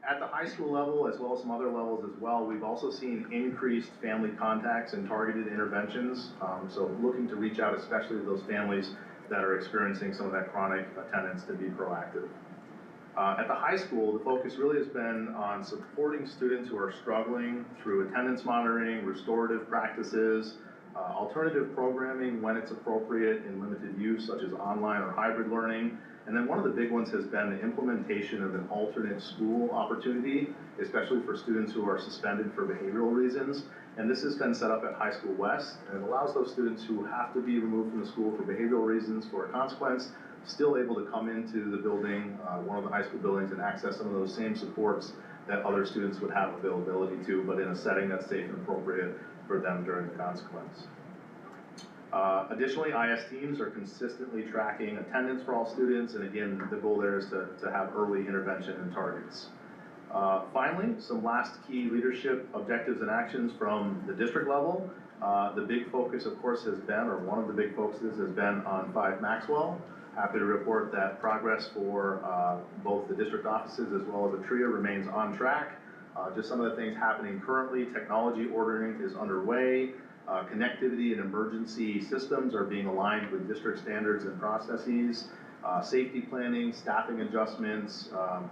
At the high school level, as well as some other levels as well, we've also seen increased family contacts and targeted interventions. So looking to reach out, especially to those families that are experiencing some of that chronic attendance, to be proactive. At the high school, the focus really has been on supporting students who are struggling through attendance monitoring, restorative practices, alternative programming when it's appropriate in limited use, such as online or hybrid learning. And then one of the big ones has been the implementation of an alternate school opportunity, especially for students who are suspended for behavioral reasons. And this has been set up at High School West, and it allows those students who have to be removed from the school for behavioral reasons for a consequence still able to come into the building, one of the high school buildings, and access some of those same supports that other students would have availability to, but in a setting that's safe and appropriate for them during the consequence. Additionally, IS teams are consistently tracking attendance for all students, and again, the goal there is to have early intervention and targets. Finally, some last key leadership objectives and actions from the district level. The big focus, of course, has been, or one of the big focuses has been on 5 Maxwell. Happy to report that progress for both the district offices as well as the TRIA remains on track. Just some of the things happening currently: technology ordering is underway. Connectivity and emergency systems are being aligned with district standards and processes. Safety planning, staffing adjustments,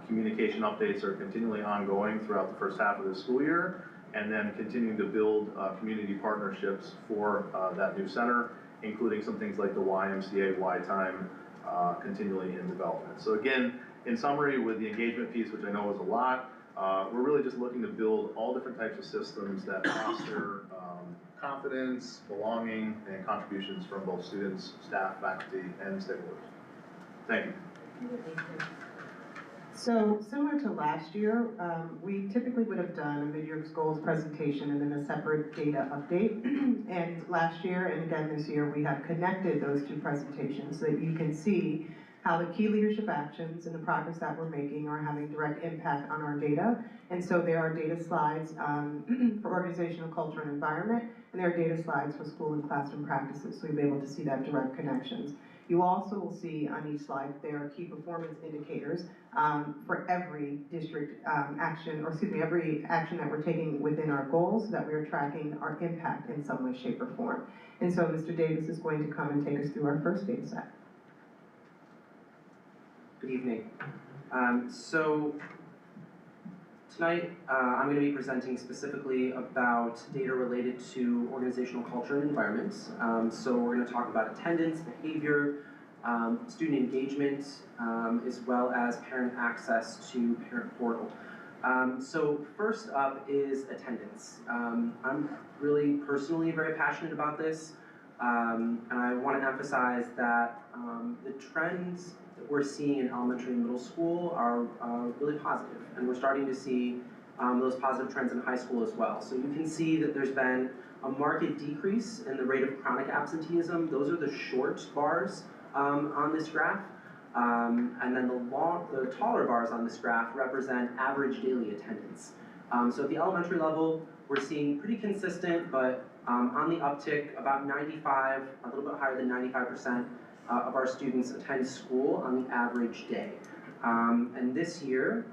communication updates are continually ongoing throughout the first half of the school year, and then continuing to build community partnerships for that new center, including some things like the YMCA Y-Time continually in development. So again, in summary, with the engagement piece, which I know is a lot, we're really just looking to build all different types of systems that foster confidence, belonging, and contributions from both students, staff, faculty, and stakeholders. Thank you. So similar to last year, we typically would have done a mid-year goals presentation and then a separate data update. And last year and again this year, we have connected those two presentations so that you can see how the key leadership actions and the progress that we're making are having direct impact on our data. And so there are data slides for organizational culture and environment, and there are data slides for school and classroom practices, so you'll be able to see that direct connections. You also will see on each slide there are key performance indicators for every district action, or excuse me, every action that we're taking within our goals, so that we are tracking our impact in some way, shape, or form. And so Mr. Davis is going to come and take us through our first data set. Good evening. So tonight I'm going to be presenting specifically about data related to organizational culture and environment. So we're going to talk about attendance, behavior, student engagement, as well as parent access to parent portal. So first up is attendance. I'm really personally very passionate about this, and I want to emphasize that the trends that we're seeing in elementary and middle school are really positive, and we're starting to see those positive trends in high school as well. So you can see that there's been a marked decrease in the rate of chronic absenteeism. Those are the short bars on this graph. And then the taller bars on this graph represent average daily attendance. So at the elementary level, we're seeing pretty consistent, but on the uptick, about 95, a little bit higher than 95% of our students attend school on the average day. And this year,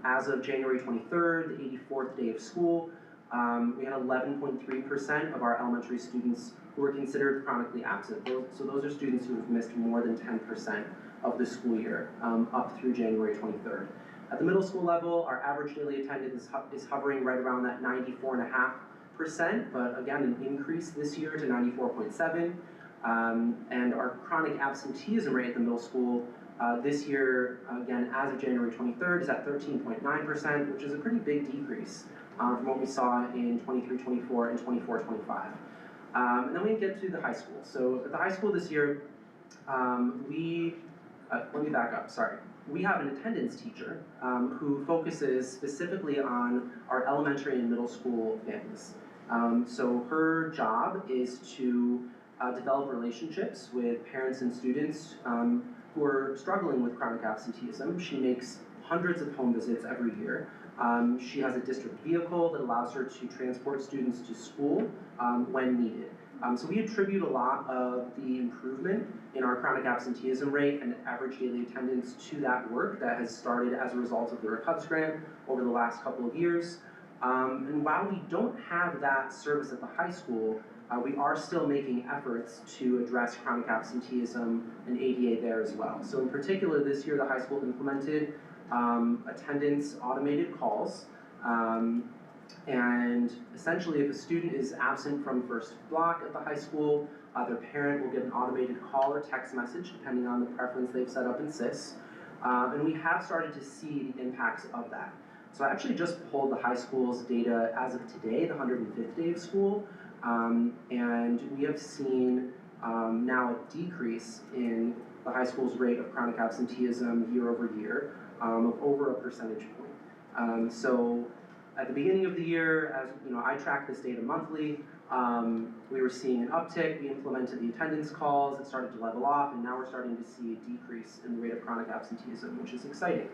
as of January 23rd, the 84th day of school, we had 11.3% of our elementary students who were considered chronically absent. So those are students who have missed more than 10% of the school year, up through January 23rd. At the middle school level, our average daily attendance is hovering right around that 94.5%, but again, an increase this year to 94.7%. And our chronic absenteeism rate at the middle school this year, again, as of January 23rd, is at 13.9%, which is a pretty big decrease from what we saw in 23-24 and 24-25. And then we get to the high school. So at the high school this year, let me back up, sorry. We have an attendance teacher who focuses specifically on our elementary and middle school families. So her job is to develop relationships with parents and students who are struggling with chronic absenteeism. She makes hundreds of home visits every year. She has a district vehicle that allows her to transport students to school when needed. So we attribute a lot of the improvement in our chronic absenteeism rate and average daily attendance to that work that has started as a result of the RECUBS grant over the last couple of years. And while we don't have that service at the high school, we are still making efforts to address chronic absenteeism and ADA there as well. So in particular, this year the high school implemented attendance automated calls. And essentially, if a student is absent from first block at the high school, their parent will get an automated call or text message, depending on the preference they've set up in SIS. And we have started to see the impacts of that. So I actually just pulled the high school's data as of today, the 105th day of school, and we have seen now a decrease in the high school's rate of chronic absenteeism year over year of over a percentage point. So at the beginning of the year, as you know, I track this data monthly. We were seeing an uptick. We implemented the attendance calls. It started to level off, and now we're starting to see a decrease in the rate of chronic absenteeism, which is exciting.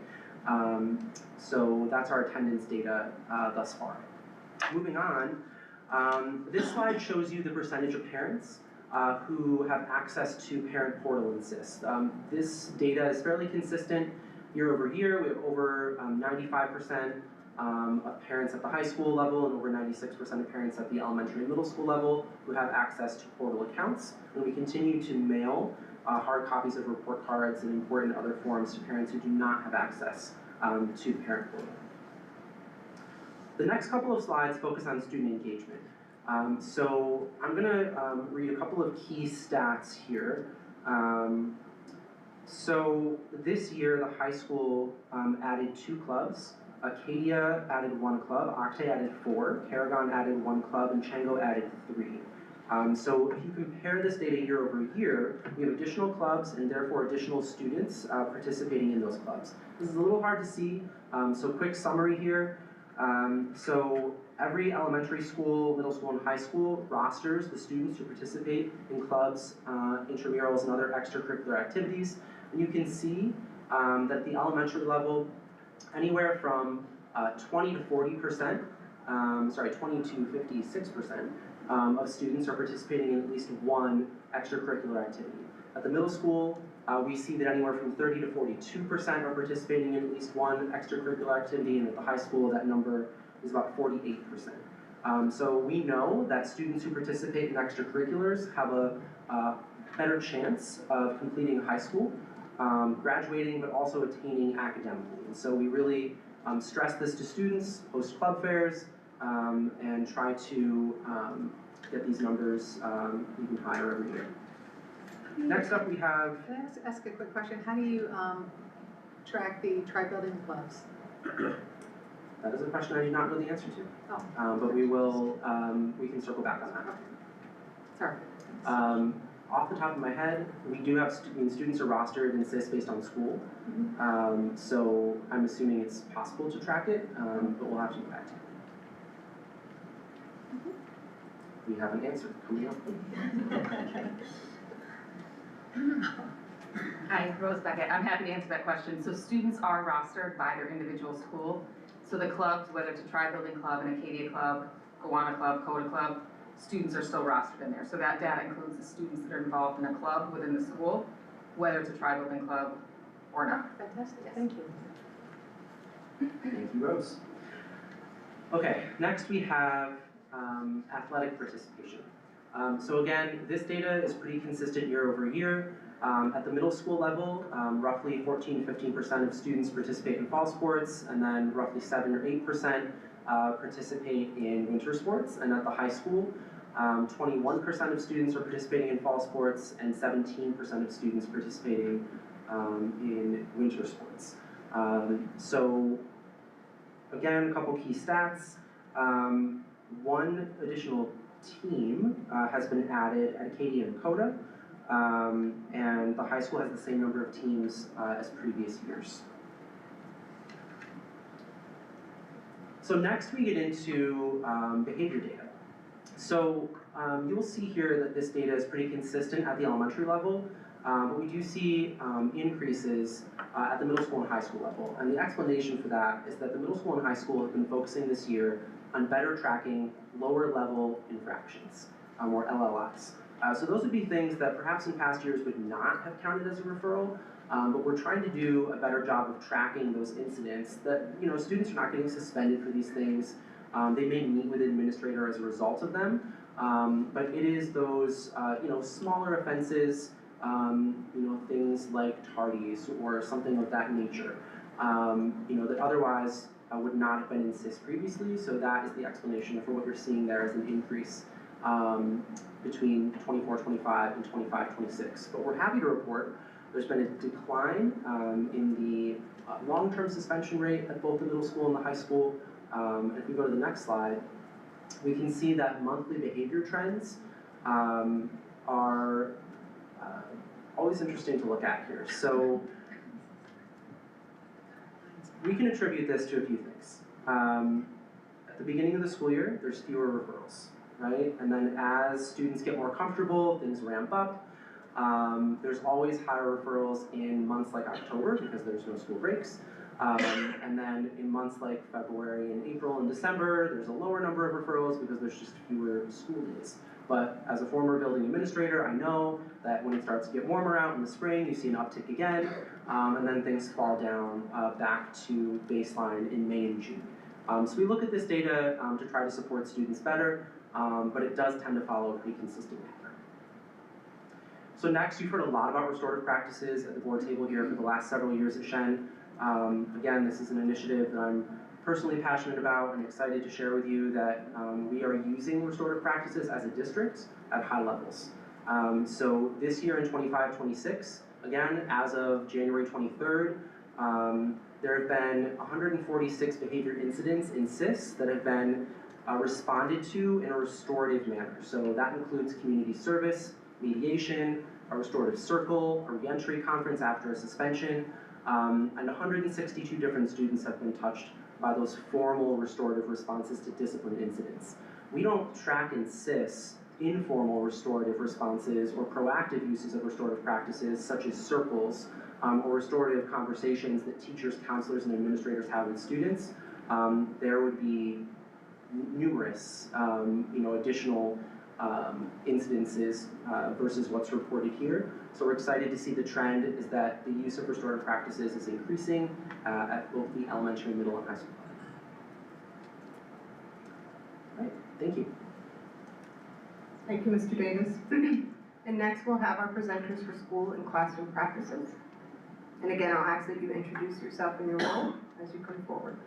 So that's our attendance data thus far. Moving on, this slide shows you the percentage of parents who have access to parent portal and SIS. This data is fairly consistent year over year. We have over 95% of parents at the high school level and over 96% of parents at the elementary and middle school level who have access to portal accounts. And we continue to mail hard copies of report cards and important other forms to parents who do not have access to the parent portal. The next couple of slides focus on student engagement. So I'm going to read a couple of key stats here. So this year, the high school added 2 clubs. Acadia added 1 club, Octay added 4, Paragon added 1 club, and Chango added 3. So if you compare this data year over year, we have additional clubs and therefore additional students participating in those clubs. This is a little hard to see, so quick summary here. So every elementary school, middle school, and high school rosters the students who participate in clubs, intramurals, and other extracurricular activities. And you can see that at the elementary level, anywhere from 20 to 40%, 20 to 56% of students are participating in at least one extracurricular activity. At the middle school, we see that anywhere from 30 to 42% are participating in at least one extracurricular activity, and at the high school, that number is about 48%. So we know that students who participate in extracurriculars have a better chance of completing high school, graduating, but also attaining academically. And so we really stress this to students, host club fairs, and try to get these numbers even higher every year. Next up we have... Can I ask a quick question? How do you track the tri-building clubs? That is a question I do not know the answer to. Oh. But we will, we can circle back on that. Okay. Sorry. Off the top of my head, we do have, students are rostered in CIS based on school. So I'm assuming it's possible to track it, but we'll have to get back to you. We have an answer coming up. Hi, Rose Beckett. I'm happy to answer that question. So students are rostered by their individual school. So the clubs, whether it's a tri-building club, an Acadia club, Gowanna club, Coda club, students are still rostered in there. So that data includes the students that are involved in a club within the school, whether it's a tri-building club or not. Fantastic, Yes. thank you. Thank you, Rose. Okay, next we have athletic participation. So again, this data is pretty consistent year over year. At the middle school level, roughly 14 to 15% of students participate in fall sports, and then roughly 7 or 8% participate in winter sports. And at the high school, 21% of students are participating in fall sports, and 17% of students participating in winter sports. So again, a couple key stats. One additional team has been added at Acadia and Coda, and the high school has the same number of teams as previous years. So next we get into behavior data. So you'll see here that this data is pretty consistent at the elementary level, but we do see increases at the middle school and high school level. And the explanation for that is that the middle school and high school have been focusing this year on better tracking lower level infractions, or LLIs. So those would be things that perhaps in past years would not have counted as a referral, but we're trying to do a better job of tracking those incidents that, students are not getting suspended for these things. They may meet with an administrator as a result of them, but it is those, smaller offenses, things like tardies or something of that nature, that otherwise would not have been in CIS previously. So that is the explanation for what you're seeing there as an increase between 24-25 and 25-26. But we're happy to report there's been a decline in the long-term suspension rate at both the middle school and the high school. If we go to the next slide, we can see that monthly behavior trends are always interesting to look at here. So we can attribute this to a few things. At the beginning of the school year, there's fewer referrals, right? And then as students get more comfortable, things ramp up. There's always higher referrals in months like October because there's no school breaks. And then in months like February and April and December, there's a lower number of referrals because there's just fewer school days. But as a former building administrator, I know that when it starts to get warmer out in the spring, you see an uptick again, and then things fall down back to baseline in May and June. So we look at this data to try to support students better, but it does tend to follow a pretty consistent pattern. So next, you've heard a lot about restorative practices at the board table here for the last several years at Shen. Again, this is an initiative that I'm personally passionate about and excited to share with you that we are using restorative practices as a district at high levels. So this year in 25-26, again, as of January 23rd, there have been 146 behavior incidents in CIS that have been responded to in a restorative manner. So that includes community service, mediation, a restorative circle, a reentry conference after a suspension, and 162 different students have been touched by those formal restorative responses to discipline incidents. We don't track in CIS informal restorative responses or proactive uses of restorative practices such as circles or restorative conversations that teachers, counselors, and administrators have with students, there would be numerous additional incidences versus what's reported here. So we're excited to see the trend is that the use of restorative practices is increasing at both the elementary, middle, and high school level. All right, thank you. Thank you, Mr. Davis. And next, we'll have our presenters for school and classroom practices. And again, I'll ask that you introduce yourself and your role as you come forward.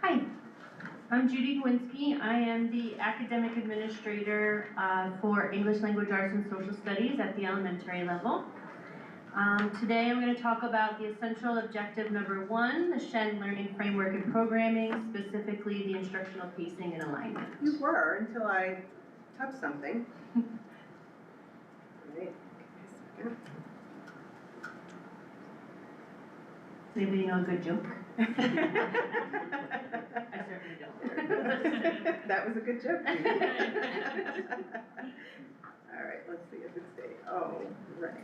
Hi, I'm Judy Gawinski. I am the academic administrator for English Language Arts and Social Studies at the elementary level. Today I'm going to talk about the essential objective number 1, the Shen Learning Framework and Programming, specifically the instructional pacing and alignment. You were until I touched something. Right. Does anybody know a good joke? I certainly don't. That was a good joke. All right, let's see if it's say, oh, right.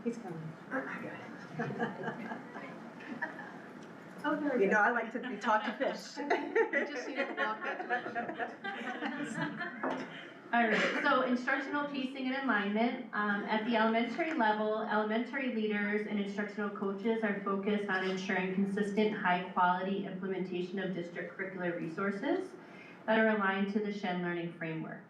He's coming. I got it. Oh, there we You go. know, I like to be taught to fish. Just need to block that. All right, so instructional pacing and alignment. At the elementary level, elementary leaders and instructional coaches are focused on ensuring consistent, high-quality implementation of district curricular resources that are aligned to the Shen Learning Framework.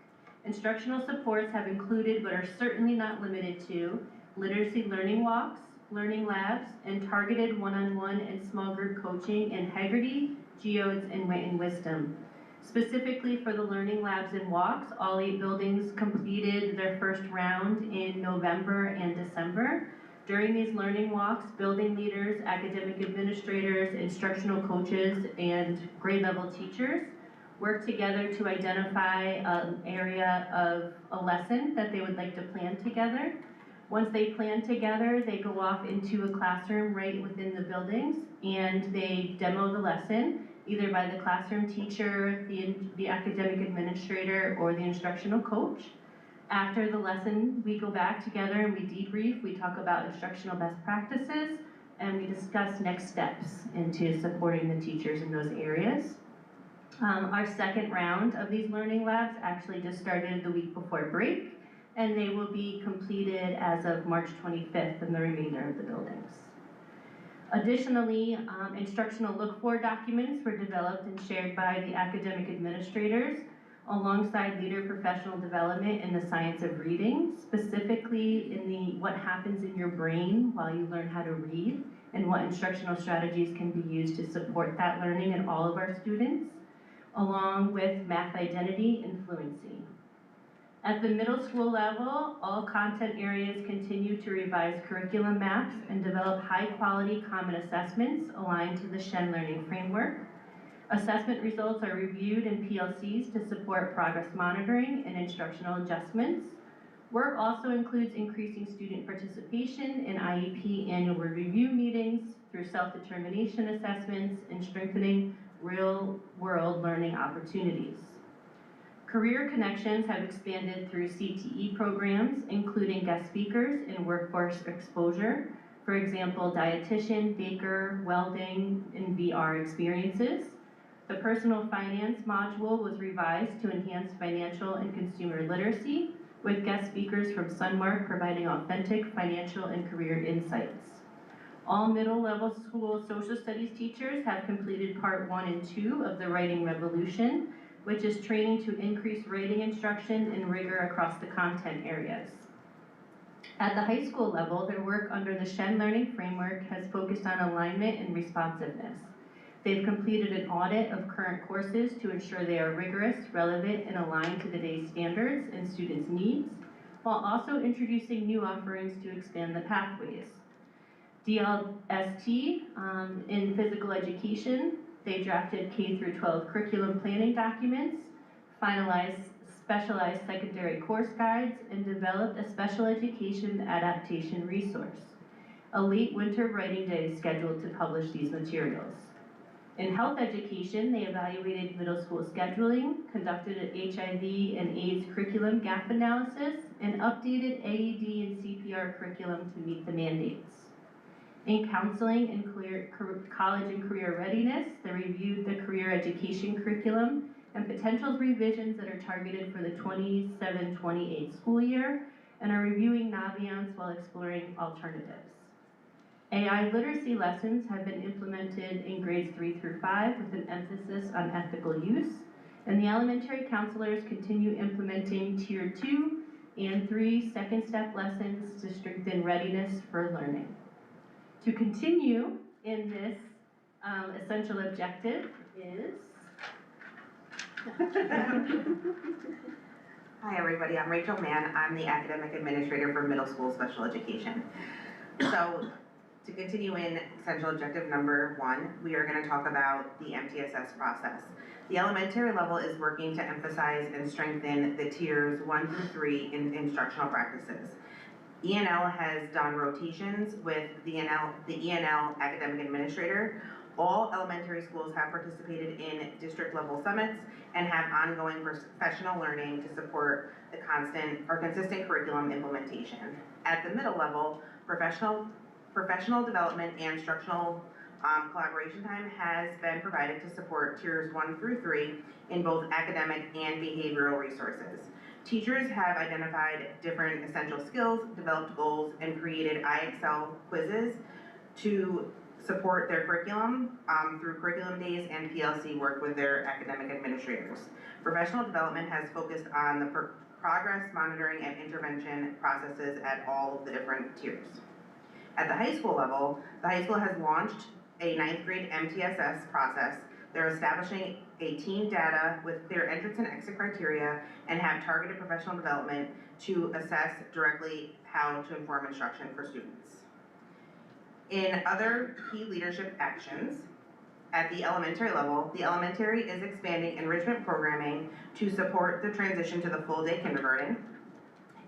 Instructional supports have included, but are certainly not limited to, literacy learning walks, learning labs, and targeted one-on-one and small group coaching in Haggerty, Geodes, and Wisdom. Specifically for the learning labs and walks, all 8 buildings completed their first round in November and December. During these learning walks, building leaders, academic administrators, instructional coaches, and grade level teachers work together to identify an area of a lesson that they would like to plan together. Once they plan together, they go off into a classroom right within the buildings and they demo the lesson, either by the classroom teacher, the academic administrator, or the instructional coach. After the lesson, we go back together and we debrief, we talk about instructional best practices, and we discuss next steps into supporting the teachers in those areas. Our second round of these learning labs actually just started the week before break, and they will be completed as of March 25th in the remainder of the buildings. Additionally, instructional look-for documents were developed and shared by the academic administrators alongside leader professional development in the science of reading, specifically in the what happens in your brain while you learn how to read and what instructional strategies can be used to support that learning in all of our students, along with math identity and fluency. At the middle school level, all content areas continue to revise curriculum maps and develop high-quality common assessments aligned to the Shen Learning Framework. Assessment results are reviewed in PLCs to support progress monitoring and instructional adjustments. Work also includes increasing student participation in IEP annual review meetings through self-determination assessments and strengthening real-world learning opportunities. Career connections have expanded through CTE programs, including guest speakers and workforce exposure. For example, dietitian, baker, welding, and VR experiences. The personal finance module was revised to enhance financial and consumer literacy, with guest speakers from Sunmark providing authentic financial and career insights. All middle-level school social studies teachers have completed part 1 and 2 of the Writing Revolution, which is training to increase writing instruction and rigor across the content areas. At the high school level, their work under the Shen Learning Framework has focused on alignment and responsiveness. They've completed an audit of current courses to ensure they are rigorous, relevant, and aligned to today's standards and students' needs, while also introducing new offerings to expand the pathways. DLST in physical education, they drafted K-12 curriculum planning documents, finalized specialized secondary course guides, and developed a special education adaptation resource. A late winter writing day is scheduled to publish these materials. In health education, they evaluated middle school scheduling, conducted an HIV and AIDS curriculum gap analysis, and updated AED and CPR curriculum to meet the mandates. In counseling and college and career readiness, they reviewed the career education curriculum and potential revisions that are targeted for the 27-28 school year, and are reviewing Naviance while exploring alternatives. AI literacy lessons have been implemented in grades 3 through 5 with an emphasis on ethical use, and the elementary counselors continue implementing Tier 2 and 3 second step lessons to strengthen readiness for learning. To continue in this essential objective is... Hi everybody, I'm Rachel Mann. I'm the Academic Administrator for Middle School Special Education. So, to continue in essential objective number 1, we are going to talk about the MTSS process. The elementary level is working to emphasize and strengthen the tiers 1 through 3 in instructional practices. ENL has done rotations with the ENL Academic Administrator. All elementary schools have participated in district level summits and have ongoing professional learning to support the consistent curriculum implementation. At the middle level, professional development and instructional collaboration time has been provided to support tiers 1 through 3 in both academic and behavioral resources. Teachers have identified different essential skills, developed goals, and created IXL quizzes to support their curriculum through curriculum days and PLC work with their academic administrators. Professional development has focused on the progress monitoring and intervention processes at all of the different tiers. At the high school level, the high school has launched a 9th grade MTSS process. They're establishing a team data with clear entrance and exit criteria and have targeted professional development to assess directly how to inform instruction for students. In other key leadership actions, at the elementary level, the elementary is expanding enrichment programming to support the transition to the full day kindergarten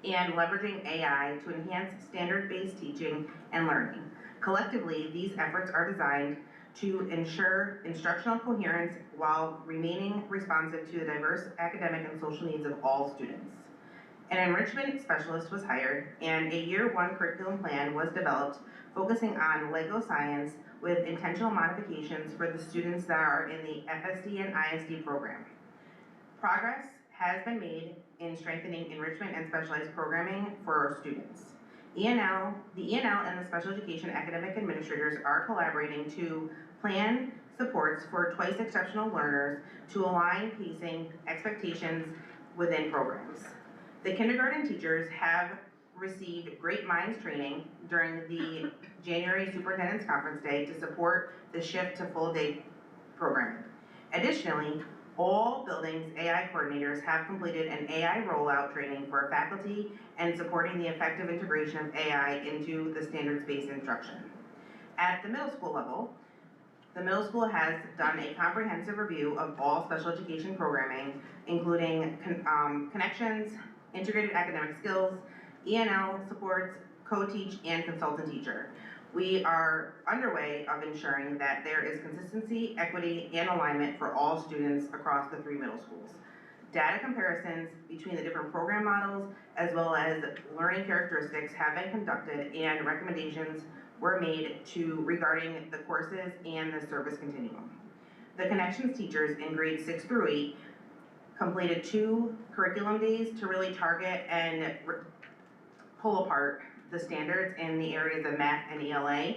and leveraging AI to enhance standard-based teaching and learning. Collectively, these efforts are designed to ensure instructional coherence while remaining responsive to the diverse academic and social needs of all students. An enrichment specialist was hired, and a year 1 curriculum plan was developed focusing on LEGO science with intentional modifications for the students that are in the FSD and ISD program. Progress has been made in strengthening enrichment and specialized programming for our students. The ENL and the special education academic administrators are collaborating to plan supports for twice exceptional learners to align pacing expectations within programs. The kindergarten teachers have received Great Minds training during the January Superintendent's Conference Day to support the shift to full day programming. Additionally, all buildings' AI coordinators have completed an AI rollout training for faculty and supporting the effective integration of AI into the standards-based instruction. At the middle school level, the middle school has done a comprehensive review of all special education programming, including connections, integrated academic skills, ENL supports, co-teach, and consultant teacher. We are underway of ensuring that there is consistency, equity, and alignment for all students across the 3 middle schools. Data comparisons between the different program models as well as learning characteristics have been conducted and recommendations were made regarding the courses and the service continuum. The Connections teachers in grades 6 through 8 completed 2 curriculum days to really target and pull apart the standards in the areas of math and ELA,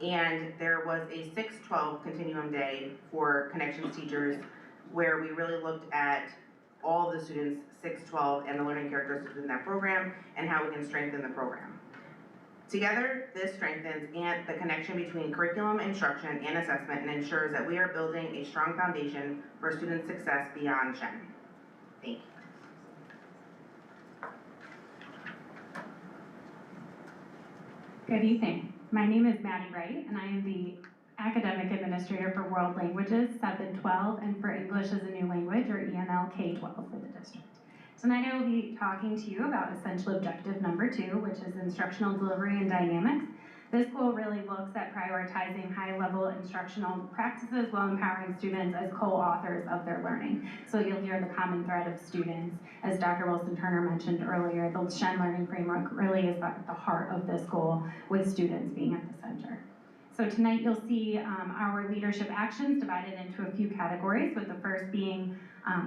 and there was a 6-12 continuum day for Connections teachers where we really looked at all the students 6-12 and the learning characteristics in that program and how we can strengthen the program. Together, this strengthens the connection between curriculum, instruction, and assessment and ensures that we are building a strong foundation for student success beyond Shen. Thank you. Good evening. My name is Maddie Wright, and I am the Academic Administrator for World Languages 7-12 and for English as a New Language, or ENL K-12 for the district. Tonight I will be talking to you about essential objective number 2, which is instructional delivery and dynamics. This goal really looks at prioritizing high-level instructional practices while empowering students as co-authors of their learning. So you'll hear the common thread of students. As Dr. Wilson-Turner mentioned earlier, the Shen Learning Framework really is at the heart of this goal, with students being at the center. So tonight you'll see our leadership actions divided into a few categories, with the first being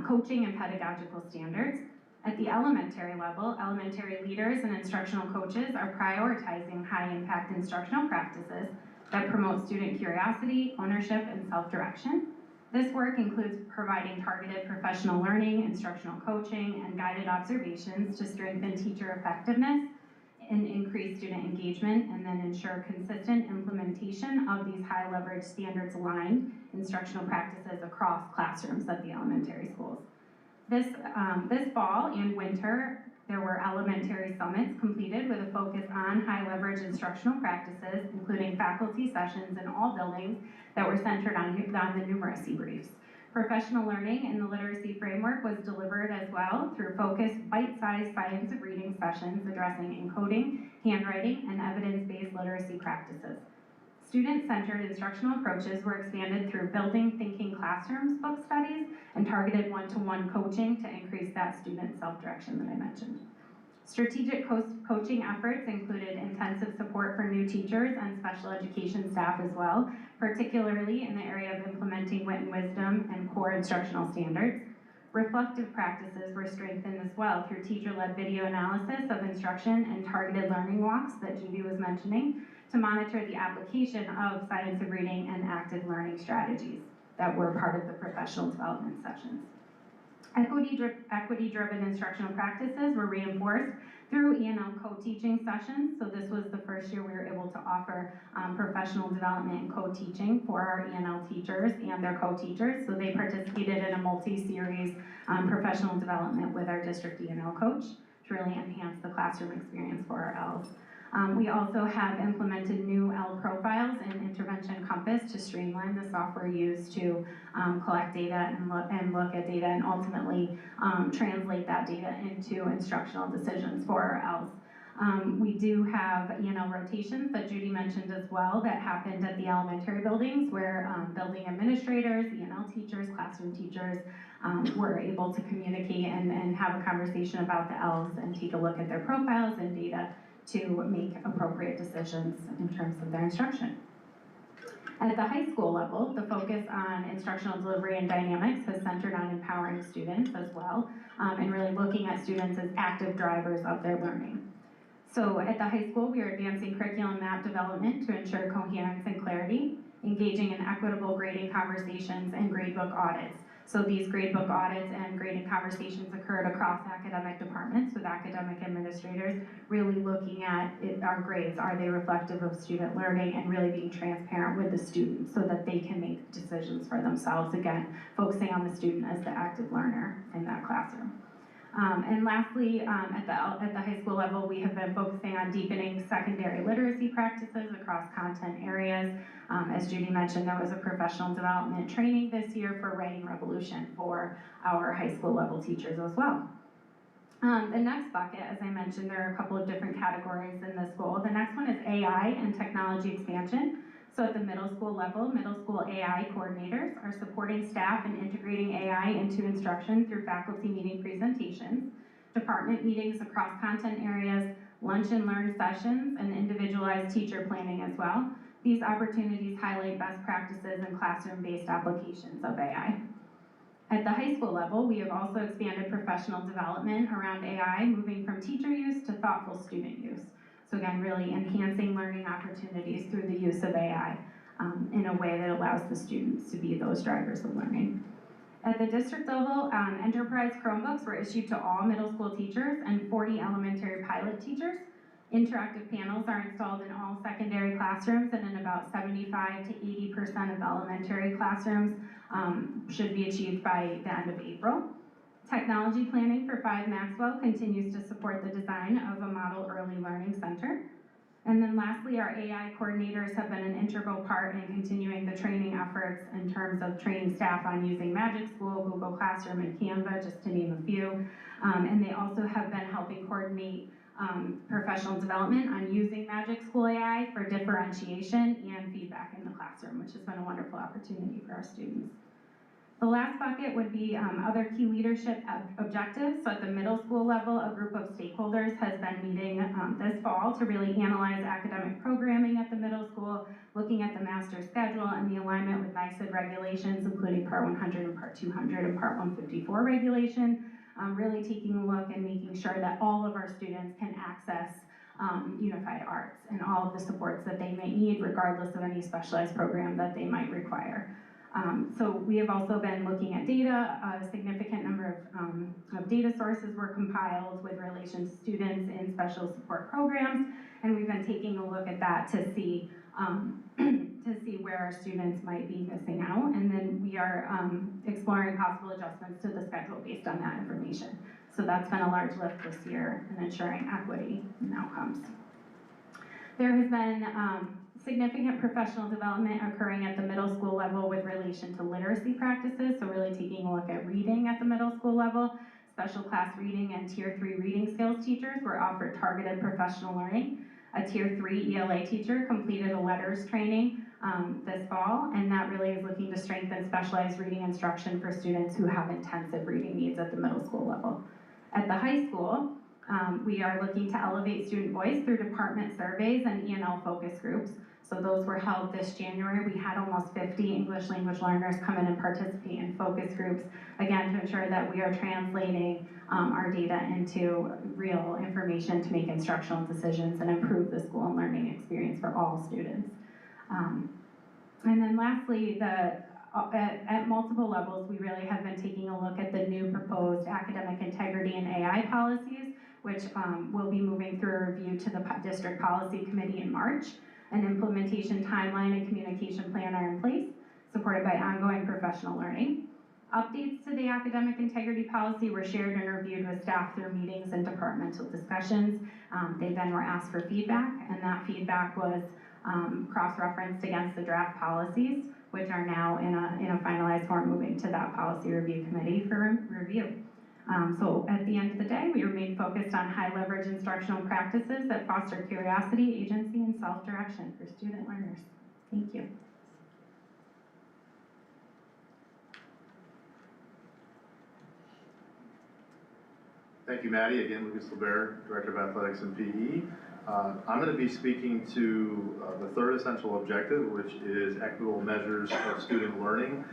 coaching and pedagogical standards. At the elementary level, elementary leaders and instructional coaches are prioritizing high-impact instructional practices that promote student curiosity, ownership, and self-direction. This work includes providing targeted professional learning, instructional coaching, and guided observations to strengthen teacher effectiveness and increase student engagement, and then ensure consistent implementation of these high-leverage standards-aligned instructional practices across classrooms at the elementary schools. This fall and winter, there were elementary summits completed with a focus on high-leverage instructional practices, including faculty sessions in all buildings that were centered on the numeracy briefs. Professional learning in the literacy framework was delivered as well through focused, bite-sized science of reading sessions addressing encoding, handwriting, and evidence-based literacy practices. Student-centered instructional approaches were expanded through building thinking classrooms book studies and targeted one-to-one coaching to increase that student self-direction that I mentioned. Strategic coaching efforts included intensive support for new teachers and special education staff as well, particularly in the area of implementing wit and wisdom and core instructional standards. Reflective practices were strengthened as well through teacher-led video analysis of instruction and targeted learning walks that Judy was mentioning, to monitor the application of science of reading and active learning strategies that were part of the professional development sessions. Equity-driven instructional practices were reinforced through E&L co-teaching sessions. So this was the first year we were able to offer professional development and co-teaching for our E&L teachers and their co-teachers. So they participated in a multi-series professional development with our district E&L coach to really enhance the classroom experience for our Ls. We also have implemented new L profiles in Intervention Compass to streamline the software used to collect data and look at data and ultimately translate that data into instructional decisions for our Ls. We do have E&L rotations that Judy mentioned as well that happened at the elementary buildings, where building administrators, E&L teachers, classroom teachers were able to communicate and have a conversation about the Ls and take a look at their profiles and data to make appropriate decisions in terms of their instruction. At the high school level, the focus on instructional delivery and dynamics has centered on empowering students as well, and really looking at students as active drivers of their learning. So at the high school, we are advancing curriculum map development to ensure coherence and clarity, engaging in equitable grading conversations and gradebook audits. So these gradebook audits and grading conversations occurred across academic departments with academic administrators, really looking at our grades. Are they reflective of student learning, and really being transparent with the students so that they can make decisions for themselves, again, focusing on the student as the active learner in that classroom. And lastly, at the high school level, we have been focusing on deepening secondary literacy practices across content areas. As Judy mentioned, there was a professional development training this year for Writing Revolution for our high school level teachers as well. The next bucket, as I mentioned, there are a couple of different categories in this goal. The next one is AI and technology expansion. So at the middle school level, middle school AI coordinators are supporting staff in integrating AI into instruction through faculty meeting presentations, department meetings across content areas, lunch and learn sessions, and individualized teacher planning as well. These opportunities highlight best practices and classroom-based applications of AI. At the high school level, we have also expanded professional development around AI, moving from teacher use to thoughtful student use. So again, really enhancing learning opportunities through the use of AI in a way that allows the students to be those drivers of learning. At the district level, enterprise Chromebooks were issued to all middle school teachers and 40 elementary pilot teachers. Interactive panels are installed in all secondary classrooms, and in about 75 to 80% of elementary classrooms should be achieved by the end of April. Technology planning for 5 Maxwell continues to support the design of a model early learning center. And then lastly, our AI coordinators have been an integral part in continuing the training efforts in terms of training staff on using Magic School, Google Classroom, and Canva, just to name a few. And they also have been helping coordinate professional development on using Magic School AI for differentiation and feedback in the classroom, which has been a wonderful opportunity for our students. The last bucket would be other key leadership objectives. So at the middle school level, a group of stakeholders has been meeting this fall to really analyze academic programming at the middle school, looking at the master schedule and the alignment with NYSID regulations, including Part 100 and Part 200 and Part 154 regulation, really taking a look and making sure that all of our students can access unified arts and all of the supports that they may need, regardless of any specialized program that they might require. So we have also been looking at data. A significant number of data sources were compiled with relation to students in special support programs, and we've been taking a look at that to see where our students might be missing out, and then we are exploring possible adjustments to the schedule based on that information. So that's been a large lift this year in ensuring equity in outcomes. There has been significant professional development occurring at the middle school level with relation to literacy practices, so really taking a look at reading at the middle school level. Special class reading and Tier 3 reading skills teachers were offered targeted professional learning. A Tier 3 ELA teacher completed a letters training this fall, and that really is looking to strengthen specialized reading instruction for students who have intensive reading needs at the middle school level. At the high school, we are looking to elevate student voice through department surveys and E&L focus groups. So those were held this January. We had almost 50 English language learners come in and participate in focus groups, again, to ensure that we are translating our data into real information to make instructional decisions and improve the school and learning experience for all students. And then lastly, at multiple levels, we really have been taking a look at the new proposed academic integrity and AI policies, which will be moving through a review to the District Policy Committee in March. An implementation timeline and communication plan are in place, supported by ongoing professional learning. Updates to the academic integrity policy were shared and reviewed with staff through meetings and departmental discussions. They then were asked for feedback, and that feedback was cross-referenced against the draft policies, which are now in a finalized form moving to that policy review committee for review. So at the end of the day, we remain focused on high leverage instructional practices that foster curiosity, agency, and self-direction for student learners. Thank you. Thank you, Maddie. Again, Lucas LeBaire, Director of Athletics and PE. I'm going to be speaking to the third essential objective, which is equitable measures of student learning.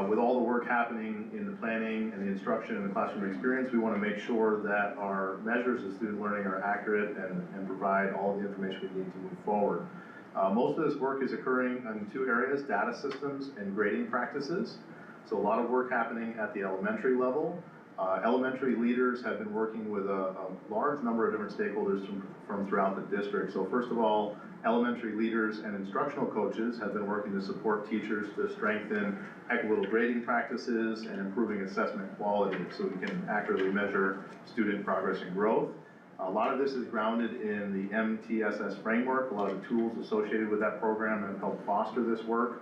With all the work happening in the planning and the instruction and the classroom experience, we want to make sure that our measures of student learning are accurate and provide all the information we need to move forward. Most of this work is occurring in two areas, data systems and grading practices. So a lot of work happening at the elementary level. Elementary leaders have been working with a large number of different stakeholders from throughout the district. So first of all, elementary leaders and instructional coaches have been working to support teachers to strengthen equitable grading practices and improving assessment quality so we can accurately measure student progress and growth. A lot of this is grounded in the MTSS framework. A lot of the tools associated with that program have helped foster this work.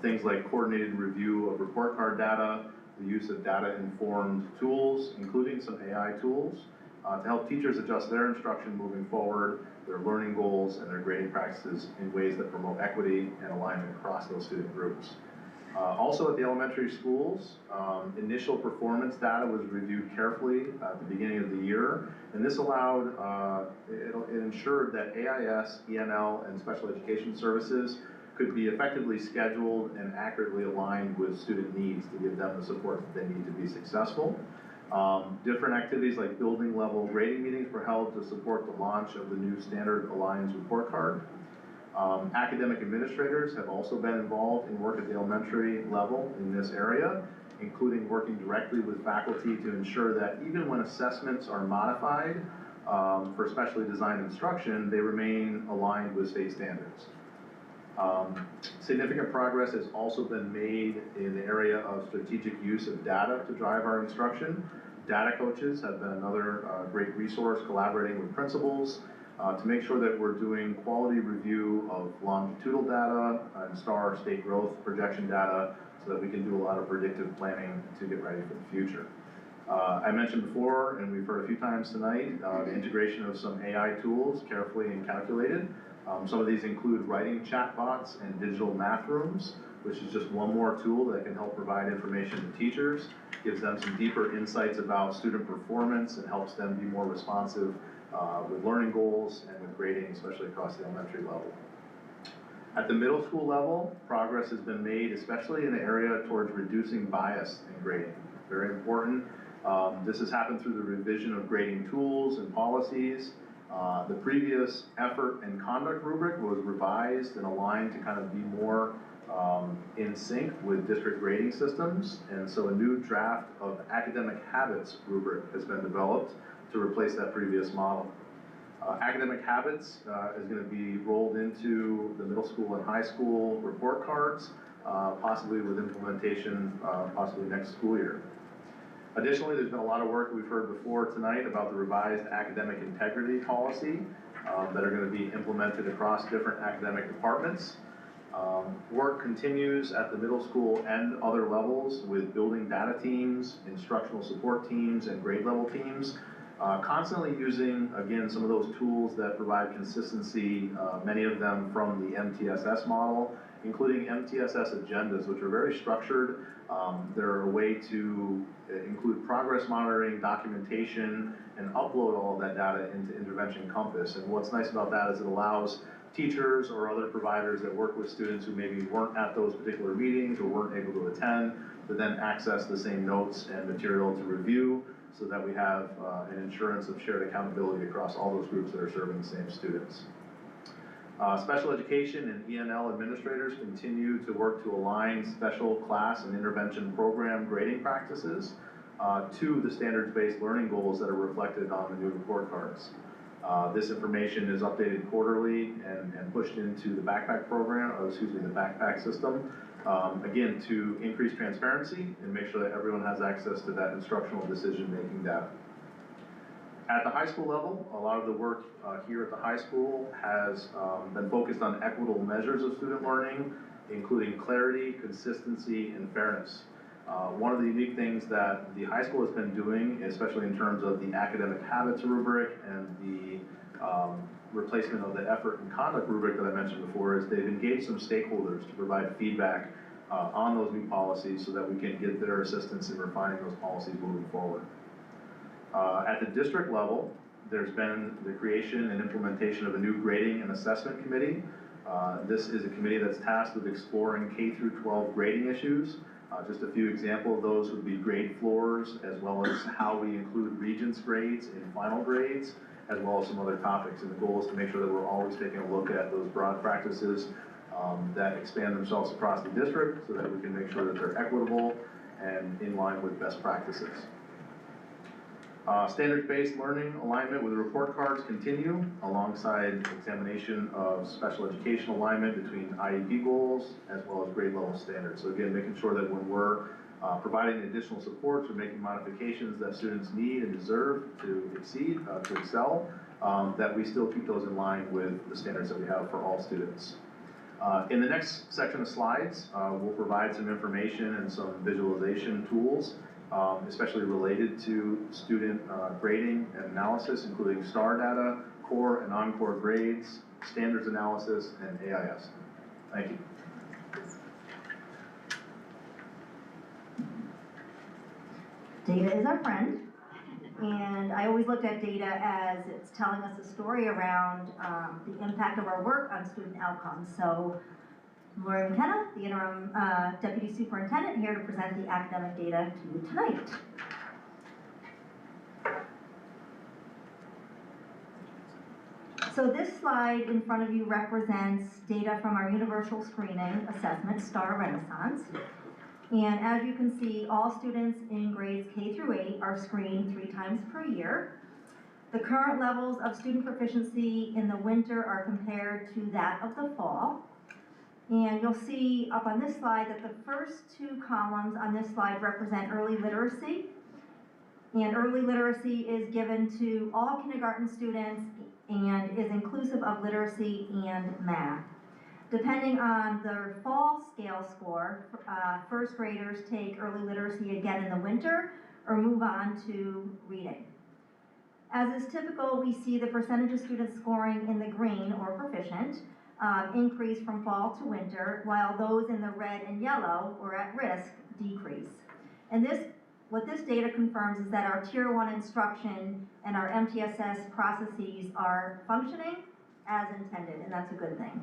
Things like coordinated review of report card data, the use of data-informed tools, including some AI tools, to help teachers adjust their instruction moving forward, their learning goals, and their grading practices in ways that promote equity and alignment across those student groups. Also at the elementary schools, initial performance data was reviewed carefully at the beginning of the year, and this allowed, it ensured that AIS, ENL, and special education services could be effectively scheduled and accurately aligned with student needs to give them the support that they need to be successful. Different activities like building level grading meetings were held to support the launch of the new standard Alliance report card. Academic administrators have also been involved in work at the elementary level in this area, including working directly with faculty to ensure that even when assessments are modified for specially designed instruction, they remain aligned with state standards. Significant progress has also been made in the area of strategic use of data to drive our instruction. Data coaches have been another great resource, collaborating with principals to make sure that we're doing quality review of longitudinal data and STAR state growth projection data so that we can do a lot of predictive planning to get ready for the future. I mentioned before, and we've heard a few times tonight, the integration of some AI tools, carefully and calculated. Some of these include writing chatbots and digital math rooms, which is just one more tool that can help provide information to teachers, gives them some deeper insights about student performance, and helps them be more responsive with learning goals and with grading, especially across the elementary level. At the middle school level, progress has been made, especially in the area towards reducing bias in grading. Very important. This has happened through the revision of grading tools and policies. The previous effort and conduct rubric was revised and aligned to kind of be more in sync with district grading systems. And so a new draft of academic habits rubric has been developed to replace that previous model. Academic habits is going to be rolled into the middle school and high school report cards, possibly with implementation possibly next school year. Additionally, there's been a lot of work we've heard before tonight about the revised academic integrity policy that are going to be implemented across different academic departments. Work continues at the middle school and other levels with building data teams, instructional support teams, and grade level teams. Constantly using, again, some of those tools that provide consistency, many of them from the MTSS model, including MTSS agendas, which are very structured. They're a way to include progress monitoring, documentation, and upload all of that data into Intervention Compass. And what's nice about that is it allows teachers or other providers that work with students who maybe weren't at those particular meetings or weren't able to attend to then access the same notes and material to review, so that we have an insurance of shared accountability across all those groups that are serving the same students. Special education and ENL administrators continue to work to align special class and intervention program grading practices to the standards-based learning goals that are reflected on the new report cards. This information is updated quarterly and pushed into the backpack program, the backpack system, again, to increase transparency and make sure that everyone has access to that instructional decision-making data. At the high school level, a lot of the work here at the high school has been focused on equitable measures of student learning, including clarity, consistency, and fairness. One of the unique things that the high school has been doing, especially in terms of the academic habits rubric and the replacement of the effort and conduct rubric that I mentioned before, is they've engaged some stakeholders to provide feedback on those new policies so that we can get their assistance in refining those policies moving forward. At the district level, there's been the creation and implementation of a new grading and assessment committee. This is a committee that's tasked with exploring K through 12 grading issues. Just a few examples of those would be grade floors, as well as how we include regents grades in final grades, as well as some other topics. And the goal is to make sure that we're always taking a look at those broad practices that expand themselves across the district, so that we can make sure that they're equitable and in line with best practices. Standards-based learning alignment with the report cards continue, alongside examination of special education alignment between IEP goals as well as grade level standards. So again, making sure that when we're providing additional supports or making modifications that students need and deserve to exceed, to excel, that we still keep those in line with the standards that we have for all students. In the next section of slides, we'll provide some information and some visualization tools, especially related to student grading and analysis, including STAR data, core and non-core grades, standards analysis, and AIS. Thank you. Data is our friend, and I always looked at data as it's telling us a story around the impact of our work on student outcomes. So Laura McKenna, the interim Deputy Superintendent, here to present the academic data to you tonight. So this slide in front of you represents data from our universal screening assessment, STAR Renaissance. And as you can see, all students in grades K through 8 are screened 3 times per year. The current levels of student proficiency in the winter are compared to that of the fall. And you'll see up on this slide that the first 2 columns on this slide represent early literacy. And early literacy is given to all kindergarten students and is inclusive of literacy and math. Depending on their fall scale score, first graders take early literacy again in the winter, or move on to reading. As is typical, we see the percentage of students scoring in the green or proficient increase from fall to winter, while those in the red and yellow or at risk decrease. And what this data confirms is that our Tier 1 instruction and our MTSS processes are functioning as intended, and that's a good thing.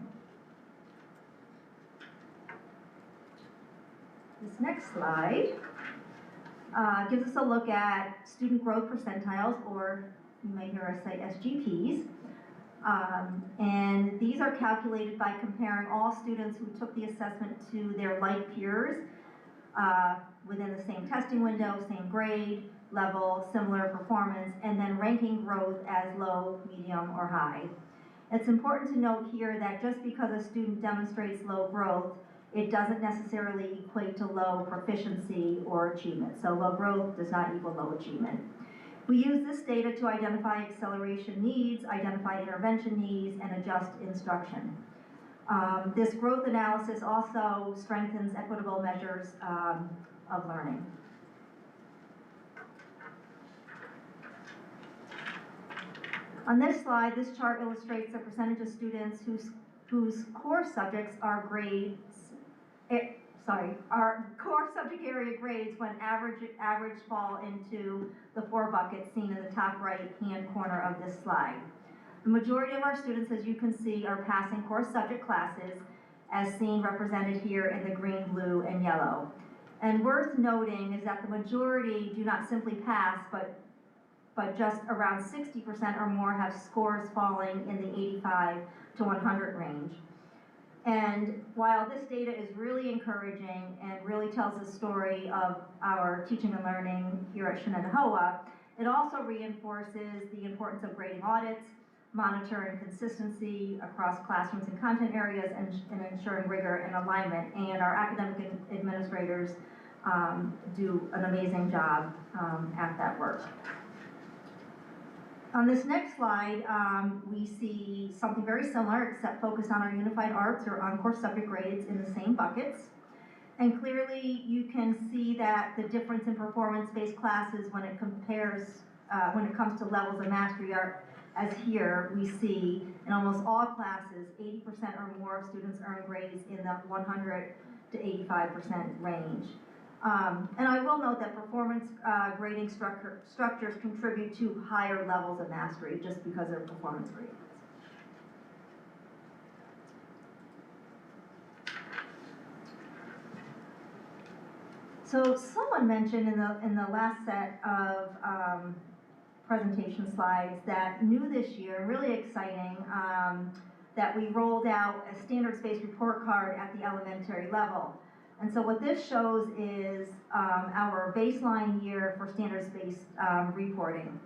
This next slide gives us a look at student growth percentiles, or you may hear us say SGPs. And these are calculated by comparing all students who took the assessment to their like peers within the same testing window, same grade, level, similar performance, and then ranking growth as low, medium, or high. It's important to note here that just because a student demonstrates low growth, it doesn't necessarily equate to low proficiency or achievement. So low growth does not equal low achievement. We use this data to identify acceleration needs, identify intervention needs, and adjust instruction. This growth analysis also strengthens equitable measures of learning. On this slide, this chart illustrates the percentage of students whose core subjects are our core subject area grades when average fall into the 4 buckets seen in the top right-hand corner of this slide. The majority of our students, as you can see, are passing core subject classes, as seen represented here in the green, blue, and yellow. And worth noting is that the majority do not simply pass, but just around 60% or more have scores falling in the 85 to 100 range. And while this data is really encouraging and really tells the story of our teaching and learning here at Shenendehowa, it also reinforces the importance of grading audits, monitoring consistency across classrooms and content areas, and ensuring rigor and alignment. And our academic administrators do an amazing job at that work. On this next slide, we see something very similar, except focused on our unified arts or on-core subject grades in the same buckets. And clearly, you can see that the difference in performance-based classes when it comes to levels of mastery are, as here, we see in almost all classes, 80% or more of students earn grades in the 100 to 85% range. And I will note that performance grading structures contribute to higher levels of mastery just because of performance grades. So someone mentioned in the last set of presentation slides that new this year, really exciting, that we rolled out a standards-based report card at the elementary level. And so what this shows is our baseline year for standards-based reporting.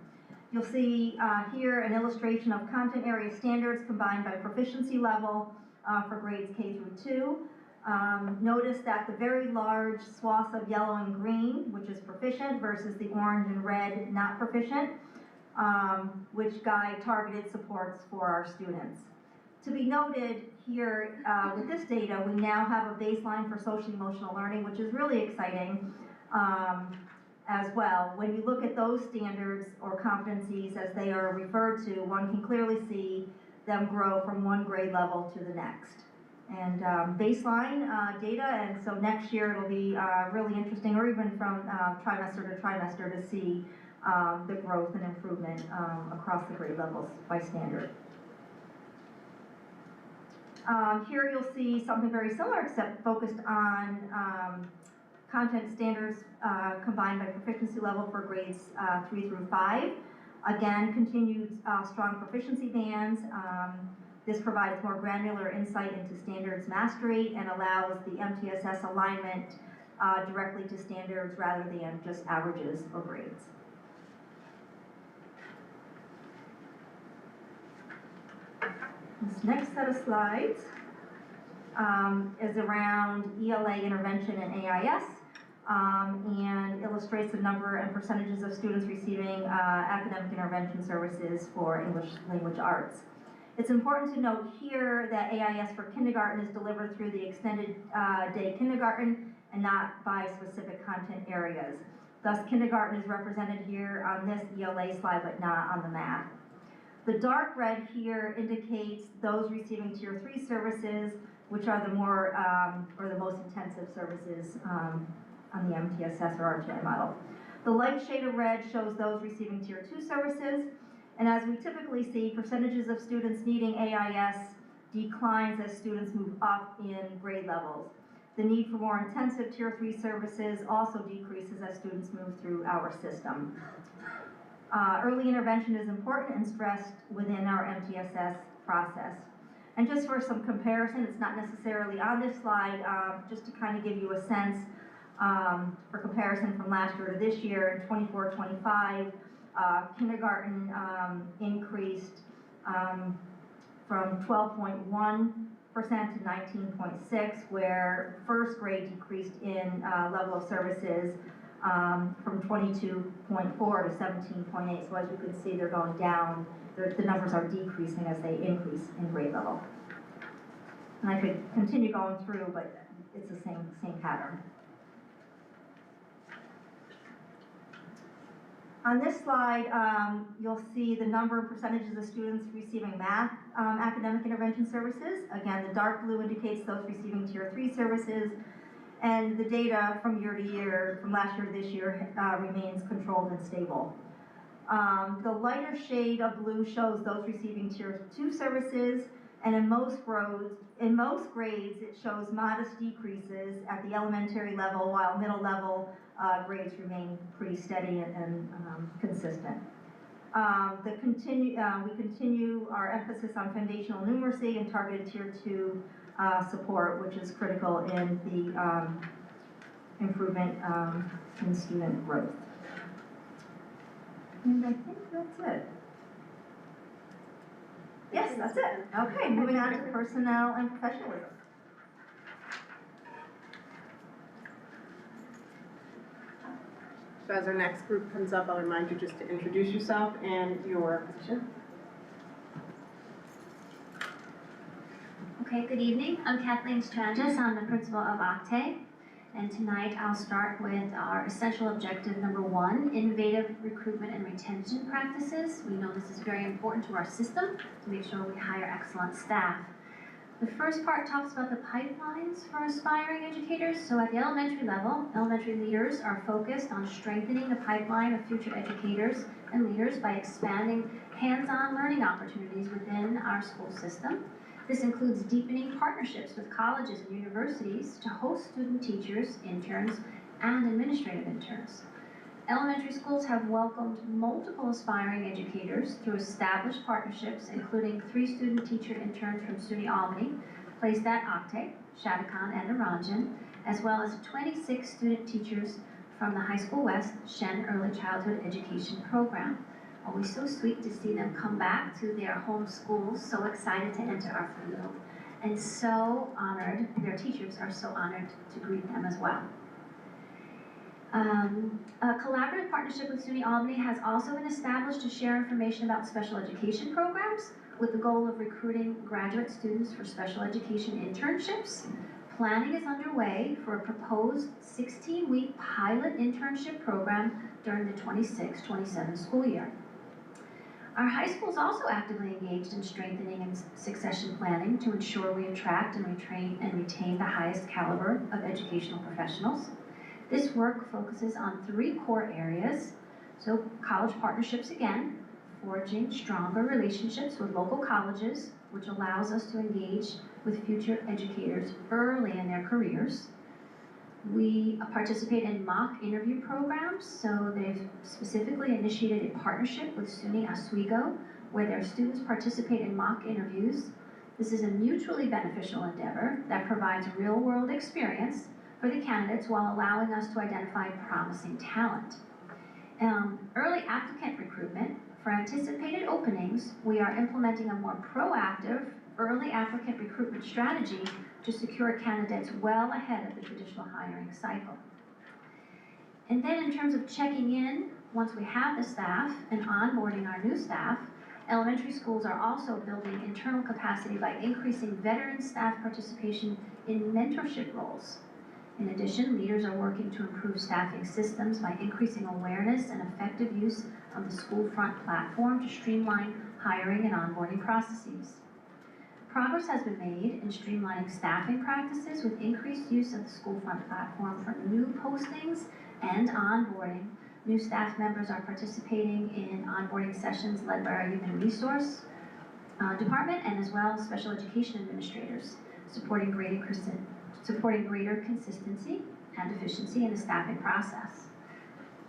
You'll see here an illustration of content area standards combined by proficiency level for grades K through 2. Notice that the very large swaths of yellow and green, which is proficient, versus the orange and red, not proficient, which guide targeted supports for our students. To be noted here with this data, we now have a baseline for social emotional learning, which is really exciting as well. When you look at those standards or competencies as they are referred to, one can clearly see them grow from one grade level to the next. And baseline data, and so next year it'll be really interesting, or even from trimester to trimester, to see the growth and improvement across the grade levels by standard. Here you'll see something very similar, except focused on content standards combined by proficiency level for grades 3 through 5. Again, continued strong proficiency bands. This provides more granular insight into standards mastery and allows the MTSS alignment directly to standards rather than just averages or grades. This next set of slides is around ELA intervention and AIS and illustrates the number and percentages of students receiving academic intervention services for English language arts. It's important to note here that AIS for kindergarten is delivered through the extended day kindergarten and not by specific content areas. Thus, kindergarten is represented here on this ELA slide, but not on the map. The dark red here indicates those receiving Tier 3 services, which are the more, or the most intensive services on the MTSS or RTI model. The light shade of red shows those receiving Tier 2 services, and as we typically see, percentages of students needing AIS declines as students move up in grade levels. The need for more intensive Tier 3 services also decreases as students move through our system. Early intervention is important and stressed within our MTSS process. And just for some comparison, it's not necessarily on this slide, just to kind of give you a sense for comparison from last year to this year, in 24-25, kindergarten increased from 12.1% to 19.6%, where first grade decreased in level of services from 22.4 to 17.8. So as you can see, they're going down. The numbers are decreasing as they increase in grade level. And I could continue going through, but it's the same pattern. On this slide, you'll see the number and percentages of students receiving math academic intervention services. Again, the dark blue indicates those receiving Tier 3 services, and the data from year to year, from last year to this year, remains controlled and stable. The lighter shade of blue shows those receiving Tier 2 services, and in most grades, it shows modest decreases at the elementary level, while middle level grades remain pretty steady and consistent. We continue our emphasis on foundational numeracy and targeted Tier 2 support, which is critical in the improvement in student growth. And I think that's it. Yes, that's it. Okay, moving on to personnel and professionalism. So as our next group comes up, I'll remind you just to introduce yourself and your position. Okay, good evening. I'm Kathleen Strangis. I'm the principal of Octave. And tonight I'll start with our essential objective number 1, innovative recruitment and retention practices. We know this is very important to our system to make sure we hire excellent staff. The first part talks about the pipelines for aspiring educators. So at the elementary level, elementary leaders are focused on strengthening the pipeline of future educators and leaders by expanding hands-on learning opportunities within our school system. This includes deepening partnerships with colleges and universities to host student teachers, interns, and administrative interns. Elementary schools have welcomed multiple aspiring educators through established partnerships, including 3 student teacher interns from SUNY Albany, placed at Octave, Shattuckon, and Orangen, as well as 26 student teachers from the High School West Shen Early Childhood Education Program. Always so sweet to see them come back to their home schools, so excited to enter our field, and so honored, their teachers are so honored to greet them as well. A collaborative partnership with SUNY Albany has also been established to share information about special education programs with the goal of recruiting graduate students for special education internships. Planning is underway for a proposed 16-week pilot internship program during the 26-27 school year. Our high school is also actively engaged in strengthening and succession planning to ensure we attract and retain the highest caliber of educational professionals. This work focuses on 3 core areas. So college partnerships again, forging stronger relationships with local colleges, which allows us to engage with future educators early in their careers. We participate in mock interview programs, so they've specifically initiated a partnership with SUNY Oswego, where their students participate in mock interviews. This is a mutually beneficial endeavor that provides real-world experience for the candidates while allowing us to identify promising talent. Early applicant recruitment. For anticipated openings, we are implementing a more proactive early applicant recruitment strategy to secure candidates well ahead of the traditional hiring cycle. And then in terms of checking in, once we have the staff and onboarding our new staff, elementary schools are also building internal capacity by increasing veteran staff participation in mentorship roles. In addition, leaders are working to improve staffing systems by increasing awareness and effective use of the school front platform to streamline hiring and onboarding processes. Progress has been made in streamlining staffing practices with increased use of the school front platform for new postings and onboarding. New staff members are participating in onboarding sessions led by our human resource department and as well as special education administrators, supporting greater consistency and efficiency in the staffing process.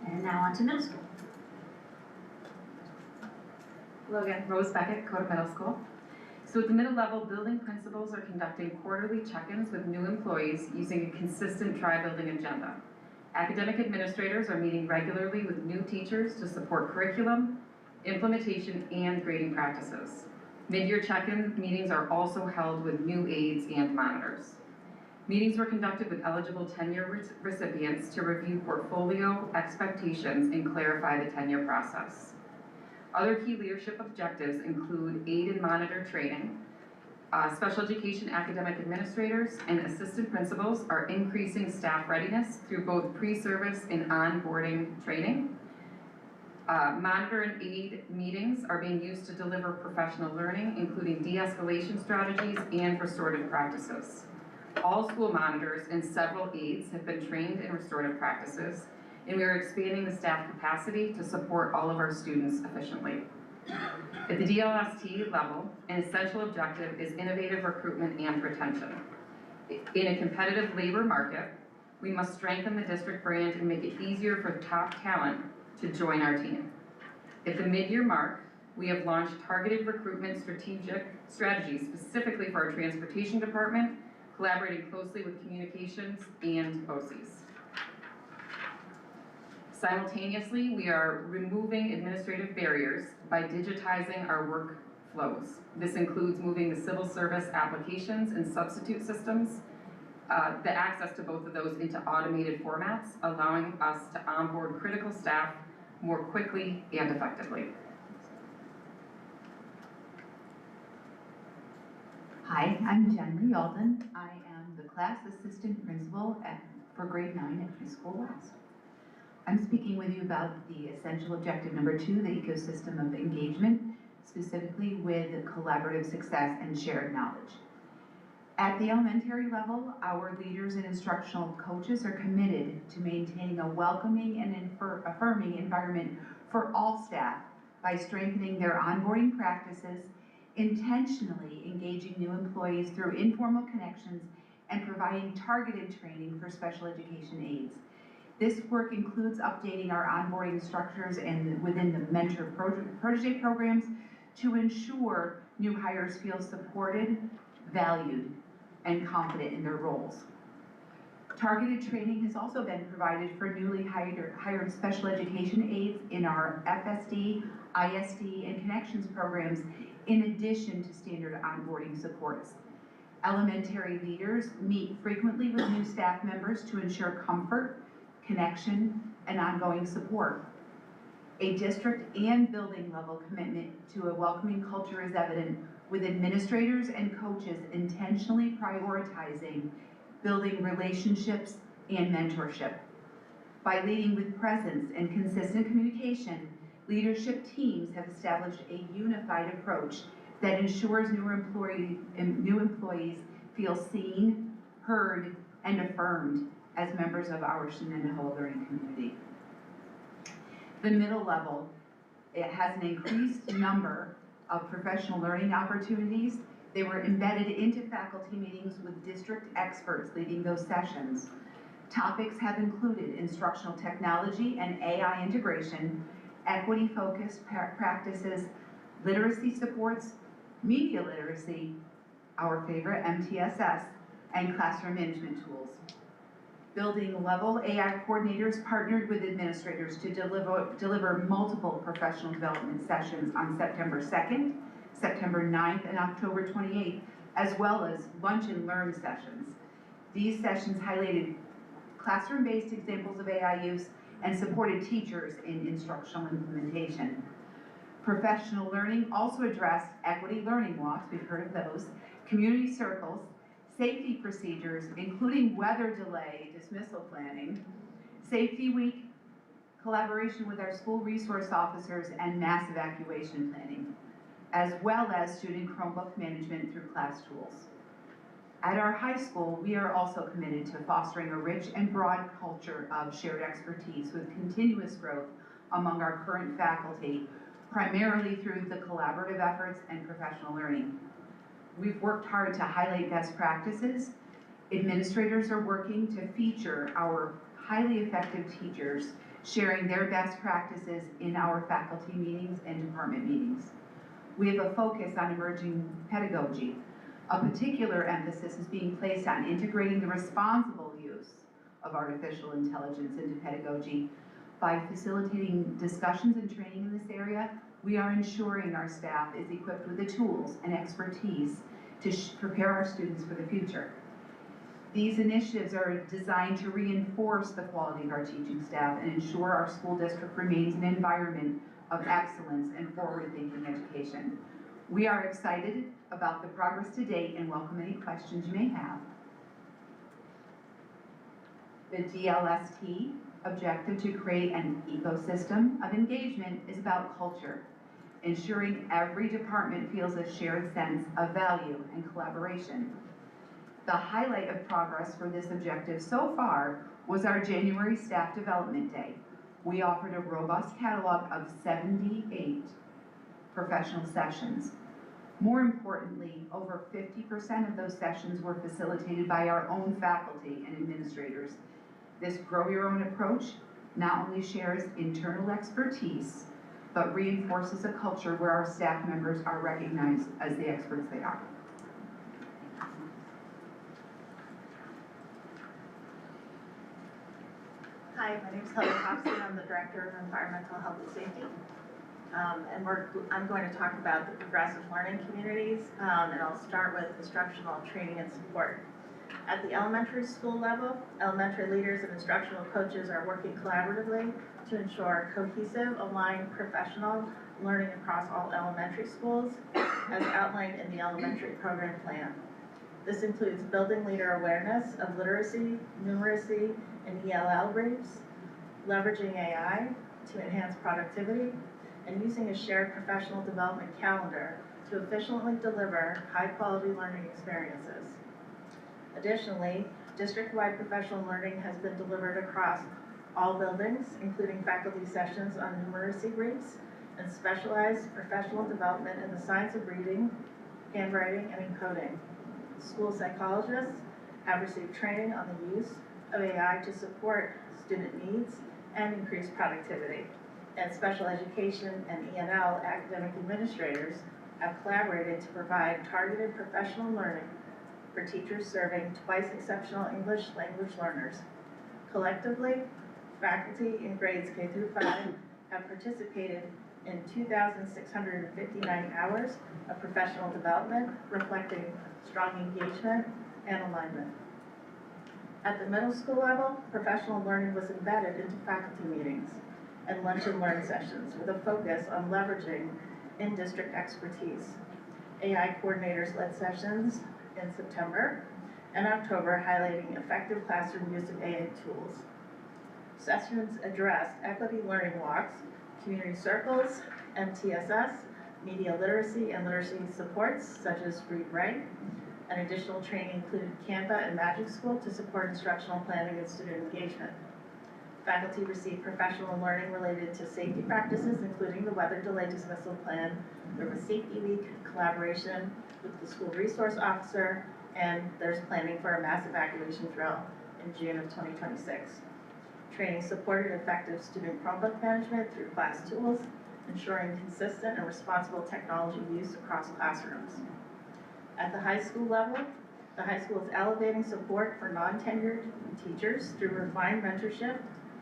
And now on to middle school. Hello again, Rose Beckett, Coda Middle School. So at the middle level, building principals are conducting quarterly check-ins with new employees using a consistent try-building agenda. Academic administrators are meeting regularly with new teachers to support curriculum, implementation, and grading practices. Mid-year check-in meetings are also held with new aides and monitors. Meetings were conducted with eligible tenure recipients to review portfolio expectations and clarify the tenure process. Other key leadership objectives include aid and monitor training. Special education academic administrators and assistant principals are increasing staff readiness through both pre-service and onboarding training. Monitor and aid meetings are being used to deliver professional learning, including de-escalation strategies and restorative practices. All school monitors and several aides have been trained in restorative practices, and we are expanding the staff capacity to support all of our students efficiently. At the DLST level, an essential objective is innovative recruitment and retention. In a competitive labor market, we must strengthen the district brand and make it easier for top talent to join our team. At the mid-year mark, we have launched targeted recruitment strategies specifically for our transportation department, collaborating closely with communications and BOCES. Simultaneously, we are removing administrative barriers by digitizing our workflows. This includes moving the civil service applications and substitute systems, the access to both of those into automated formats, allowing us to onboard critical staff more quickly and effectively. Hi, I'm Jen Lee Alden. I am the class assistant principal for grade 9 at High School West. I'm speaking with you about the essential objective number 2, the ecosystem of engagement, specifically with collaborative success and shared knowledge. At the elementary level, our leaders and instructional coaches are committed to maintaining a welcoming and affirming environment for all staff by strengthening their onboarding practices, intentionally engaging new employees through informal connections, and providing targeted training for special education aides. This work includes updating our onboarding structures and within the mentor protege programs to ensure new hires feel supported, valued, and confident in their roles. Targeted training has also been provided for newly hired special education aides in our FSD, ISD, and Connections programs, in addition to standard onboarding supports. Elementary leaders meet frequently with new staff members to ensure comfort, connection, and ongoing support. A district and building level commitment to a welcoming culture is evident, with administrators and coaches intentionally prioritizing building relationships and mentorship. By leading with presence and consistent communication, leadership teams have established a unified approach that ensures new employees feel seen, heard, and affirmed as members of our Shenendehowa learning community. The middle level, it has an increased number of professional learning opportunities. They were embedded into faculty meetings with district experts leading those sessions. Topics have included instructional technology and AI integration, equity-focused practices, literacy supports, media literacy, our favorite MTSS, and classroom management tools. Building level AI coordinators partnered with administrators to deliver multiple professional development sessions on September 2nd, September 9th, and October 28th, as well as lunch and learn sessions. These sessions highlighted classroom-based examples of AI use and supported teachers in instructional implementation. Professional learning also addressed equity learning walks, we've heard of those, community circles, safety procedures, including weather delay, dismissal planning, safety week, collaboration with our school resource officers, and mass evacuation planning, as well as student Chromebook management through class tools. At our high school, we are also committed to fostering a rich and broad culture of shared expertise with continuous growth among our current faculty, primarily through the collaborative efforts and professional learning. We've worked hard to highlight best practices. Administrators are working to feature our highly effective teachers, sharing their best practices in our faculty meetings and department meetings. We have a focus on emerging pedagogy. A particular emphasis is being placed on integrating the responsible use of artificial intelligence into pedagogy. By facilitating discussions and training in this area, we are ensuring our staff is equipped with the tools and expertise to prepare our students for the future. These initiatives are designed to reinforce the quality of our teaching staff and ensure our school district remains an environment of excellence and forward-thinking education. We are excited about the progress to date and welcome any questions you may have. The DLST objective to create an ecosystem of engagement is about culture, ensuring every department feels a shared sense of value and collaboration. The highlight of progress for this objective so far was our January Staff Development Day. We offered a robust catalog of 78 professional sessions. More importantly, over 50% of those sessions were facilitated by our own faculty and administrators. This grow your own approach not only shares internal expertise, but reinforces a culture where our staff members are recognized as the experts they are. Hi, my name is Heather Hobson. I'm the Director of Environmental Health and Safety. I'm going to talk about the progressive learning communities, and I'll start with instructional training and support. At the elementary school level, elementary leaders and instructional coaches are working collaboratively to ensure cohesive, aligned professional learning across all elementary schools, as outlined in the elementary program plan. This includes building leader awareness of literacy, numeracy, and ELL rates, leveraging AI to enhance productivity, and using a shared professional development calendar to efficiently deliver high-quality learning experiences. Additionally, district-wide professional learning has been delivered across all buildings, including faculty sessions on numeracy rates and specialized professional development in the science of reading, handwriting, and encoding. School psychologists have received training on the use of AI to support student needs and increase productivity. And special education and E&L academic administrators have collaborated to provide targeted professional learning for teachers serving twice exceptional English language learners. Collectively, faculty in grades K through 5 have participated in 2,659 hours of professional development, reflecting strong engagement and alignment. At the middle school level, professional learning was embedded into faculty meetings and lunch and learn sessions with a focus on leveraging in-district expertise. AI coordinators led sessions in September and October highlighting effective classroom use of AI tools. Sessions addressed equity learning walks, community circles, MTSS, media literacy and literacy supports such as Read Write, and additional training included Canva and Magic School to support instructional planning and student engagement. Faculty received professional learning related to safety practices, including the weather delay dismissal plan. There was safety week, collaboration with the school resource officer, and there's planning for a mass evacuation drill in June of 2026. Training supported effective student Chromebook management through class tools, ensuring consistent and responsible technology use across classrooms. At the high school level, the high school is elevating support for non-tenured teachers through refined mentorship,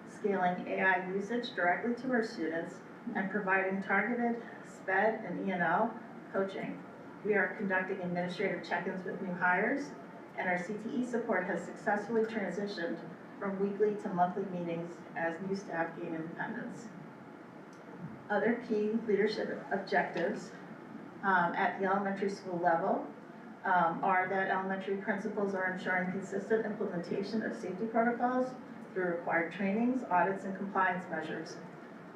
scaling AI usage directly to our students, and providing targeted SPED and E&L coaching. We are conducting administrative check-ins with new hires, and our CTE support has successfully transitioned from weekly to monthly meetings as new staff gain independence. Other key leadership objectives at the elementary school level are that elementary principals are ensuring consistent implementation of safety protocols through required trainings, audits, and compliance measures.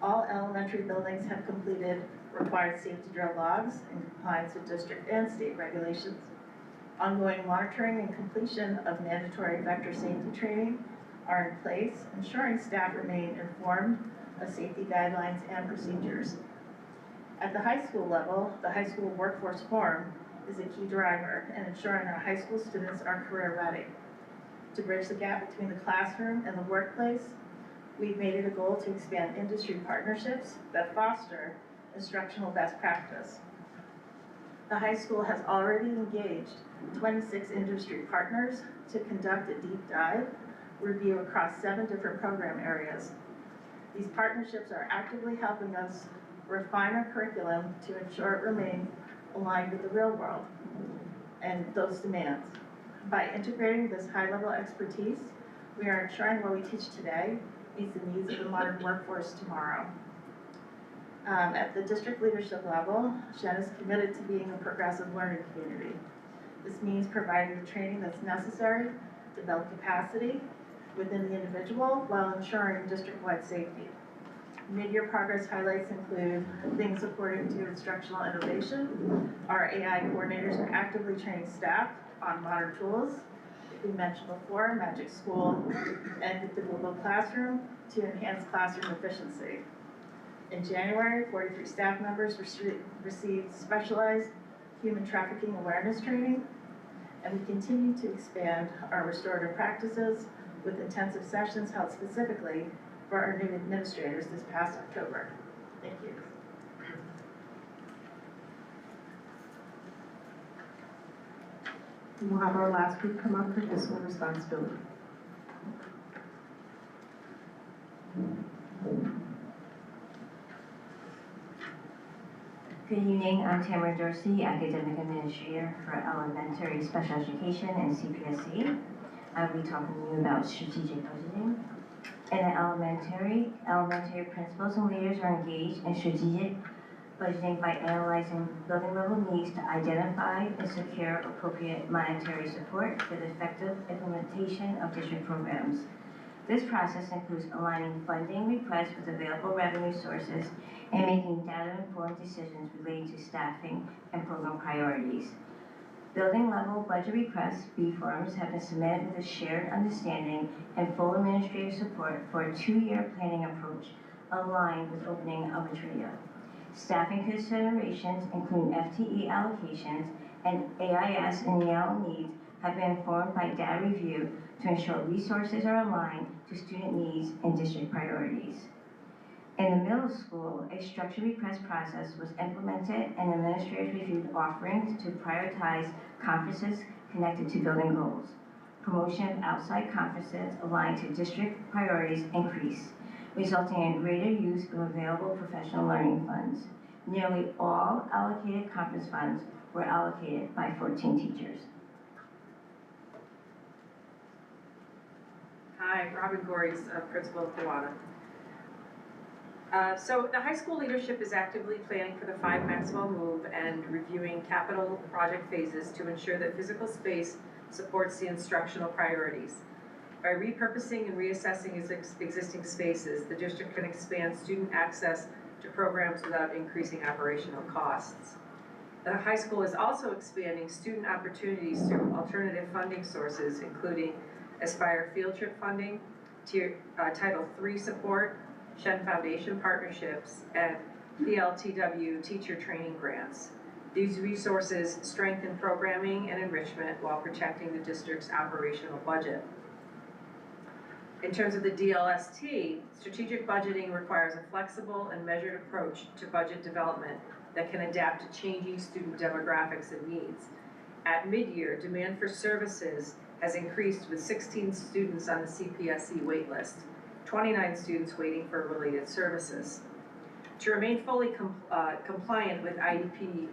All elementary buildings have completed required safety drill logs in compliance with district and state regulations. Ongoing monitoring and completion of mandatory vector safety training are in place, ensuring staff remain informed of safety guidelines and procedures. At the high school level, the High School Workforce Forum is a key driver in ensuring our high school students are career ready. To bridge the gap between the classroom and the workplace, we've made it a goal to expand industry partnerships that foster instructional best practice. The high school has already engaged 26 industry partners to conduct a deep dive review across 7 different program areas. These partnerships are actively helping us refine our curriculum to ensure it remains aligned with the real world and those demands. By integrating this high-level expertise, we are ensuring what we teach today meets the needs of the modern workforce tomorrow. At the district leadership level, Shen is committed to being a progressive learning community. This means providing the training that's necessary to develop capacity within the individual while ensuring district-wide safety. Mid-year progress highlights include things according to instructional innovation. Our AI coordinators are actively training staff on modern tools. We mentioned before, Magic School and the Google Classroom to enhance classroom efficiency. In January, 43 staff members received specialized human trafficking awareness training, and we continue to expand our restorative practices with intensive sessions held specifically for our new administrators this past October. Thank you. We'll have our last group come up for fiscal responsibility. Good evening, I'm Tamara Dorsey, Academic Administrator for Elementary Special Education and CPSE. I'll be talking to you about strategic budgeting. In the elementary principals and leaders are engaged in strategic budgeting by analyzing building level needs to identify and secure appropriate monetary support for the effective implementation of district programs. This process includes aligning funding requests with available revenue sources and making data-informed decisions relating to staffing and program priorities. Building level budget requests, B forms, have been submitted with a shared understanding and full administrative support for a 2-year planning approach aligned with opening of a TRIO. Staffing considerations, including FTE allocations and AIS and EL needs, have been informed by data review to ensure resources are aligned to student needs and district priorities. In the middle school, a structured request process was implemented and administrators reviewed offerings to prioritize conferences connected to building goals. Promotion of outside conferences aligned to district priorities increased, resulting in greater use of available professional learning funds. Nearly all allocated conference funds were allocated by 14 teachers. Hi, Robin Gores, Principal of Kewanna. So the high school leadership is actively planning for the 5 Maxwell move and reviewing capital project phases to ensure that physical space supports the instructional priorities. By repurposing and reassessing its existing spaces, the district can expand student access to programs without increasing operational costs. The high school is also expanding student opportunities through alternative funding sources, including Aspire field trip funding, Title III support, Shen Foundation partnerships, and PLTW teacher training grants. These resources strengthen programming and enrichment while protecting the district's operational budget. In terms of the DLST, strategic budgeting requires a flexible and measured approach to budget development that can adapt to changing student demographics and needs. At mid-year, demand for services has increased with 16 students on the CPSE waitlist, 29 students waiting for related services. To remain fully compliant with IEP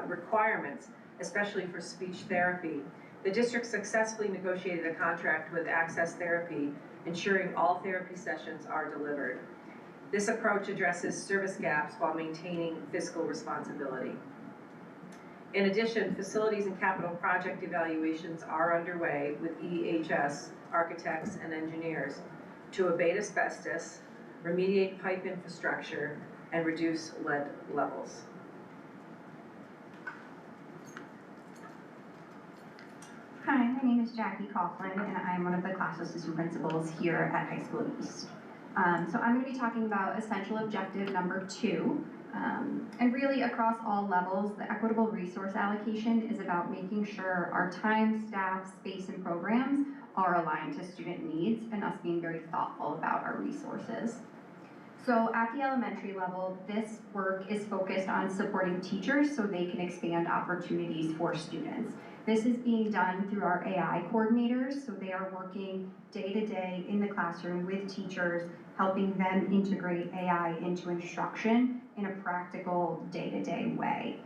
requirements, especially for speech therapy, the district successfully negotiated a contract with Access Therapy, ensuring all therapy sessions are delivered. This approach addresses service gaps while maintaining fiscal responsibility. In addition, facilities and capital project evaluations are underway with EHS, architects, and engineers to abate asbestos, remediate pipe infrastructure, and reduce lead levels. Hi, my name is Jackie Coughlin, and I'm one of the class assistant principals here at High School East. So I'm going to be talking about essential objective number 2. And really across all levels, the equitable resource allocation is about making sure our time, staff, space, and programs are aligned to student needs and us being very thoughtful about our resources. So at the elementary level, this work is focused on supporting teachers so they can expand opportunities for students. This is being done through our AI coordinators, so they are working day to day in the classroom with teachers, helping them integrate AI into instruction in a practical day-to-day way.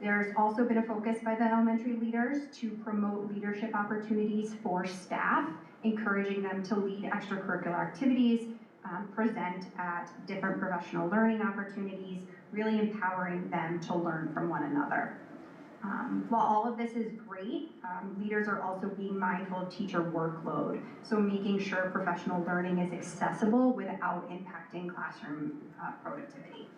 There's also been a focus by the elementary leaders to promote leadership opportunities for staff, encouraging them to lead extracurricular activities, present at different professional learning opportunities, really empowering them to learn from one another. While all of this is great, leaders are also being mindful of teacher workload, so making sure professional learning is accessible without impacting classroom productivity.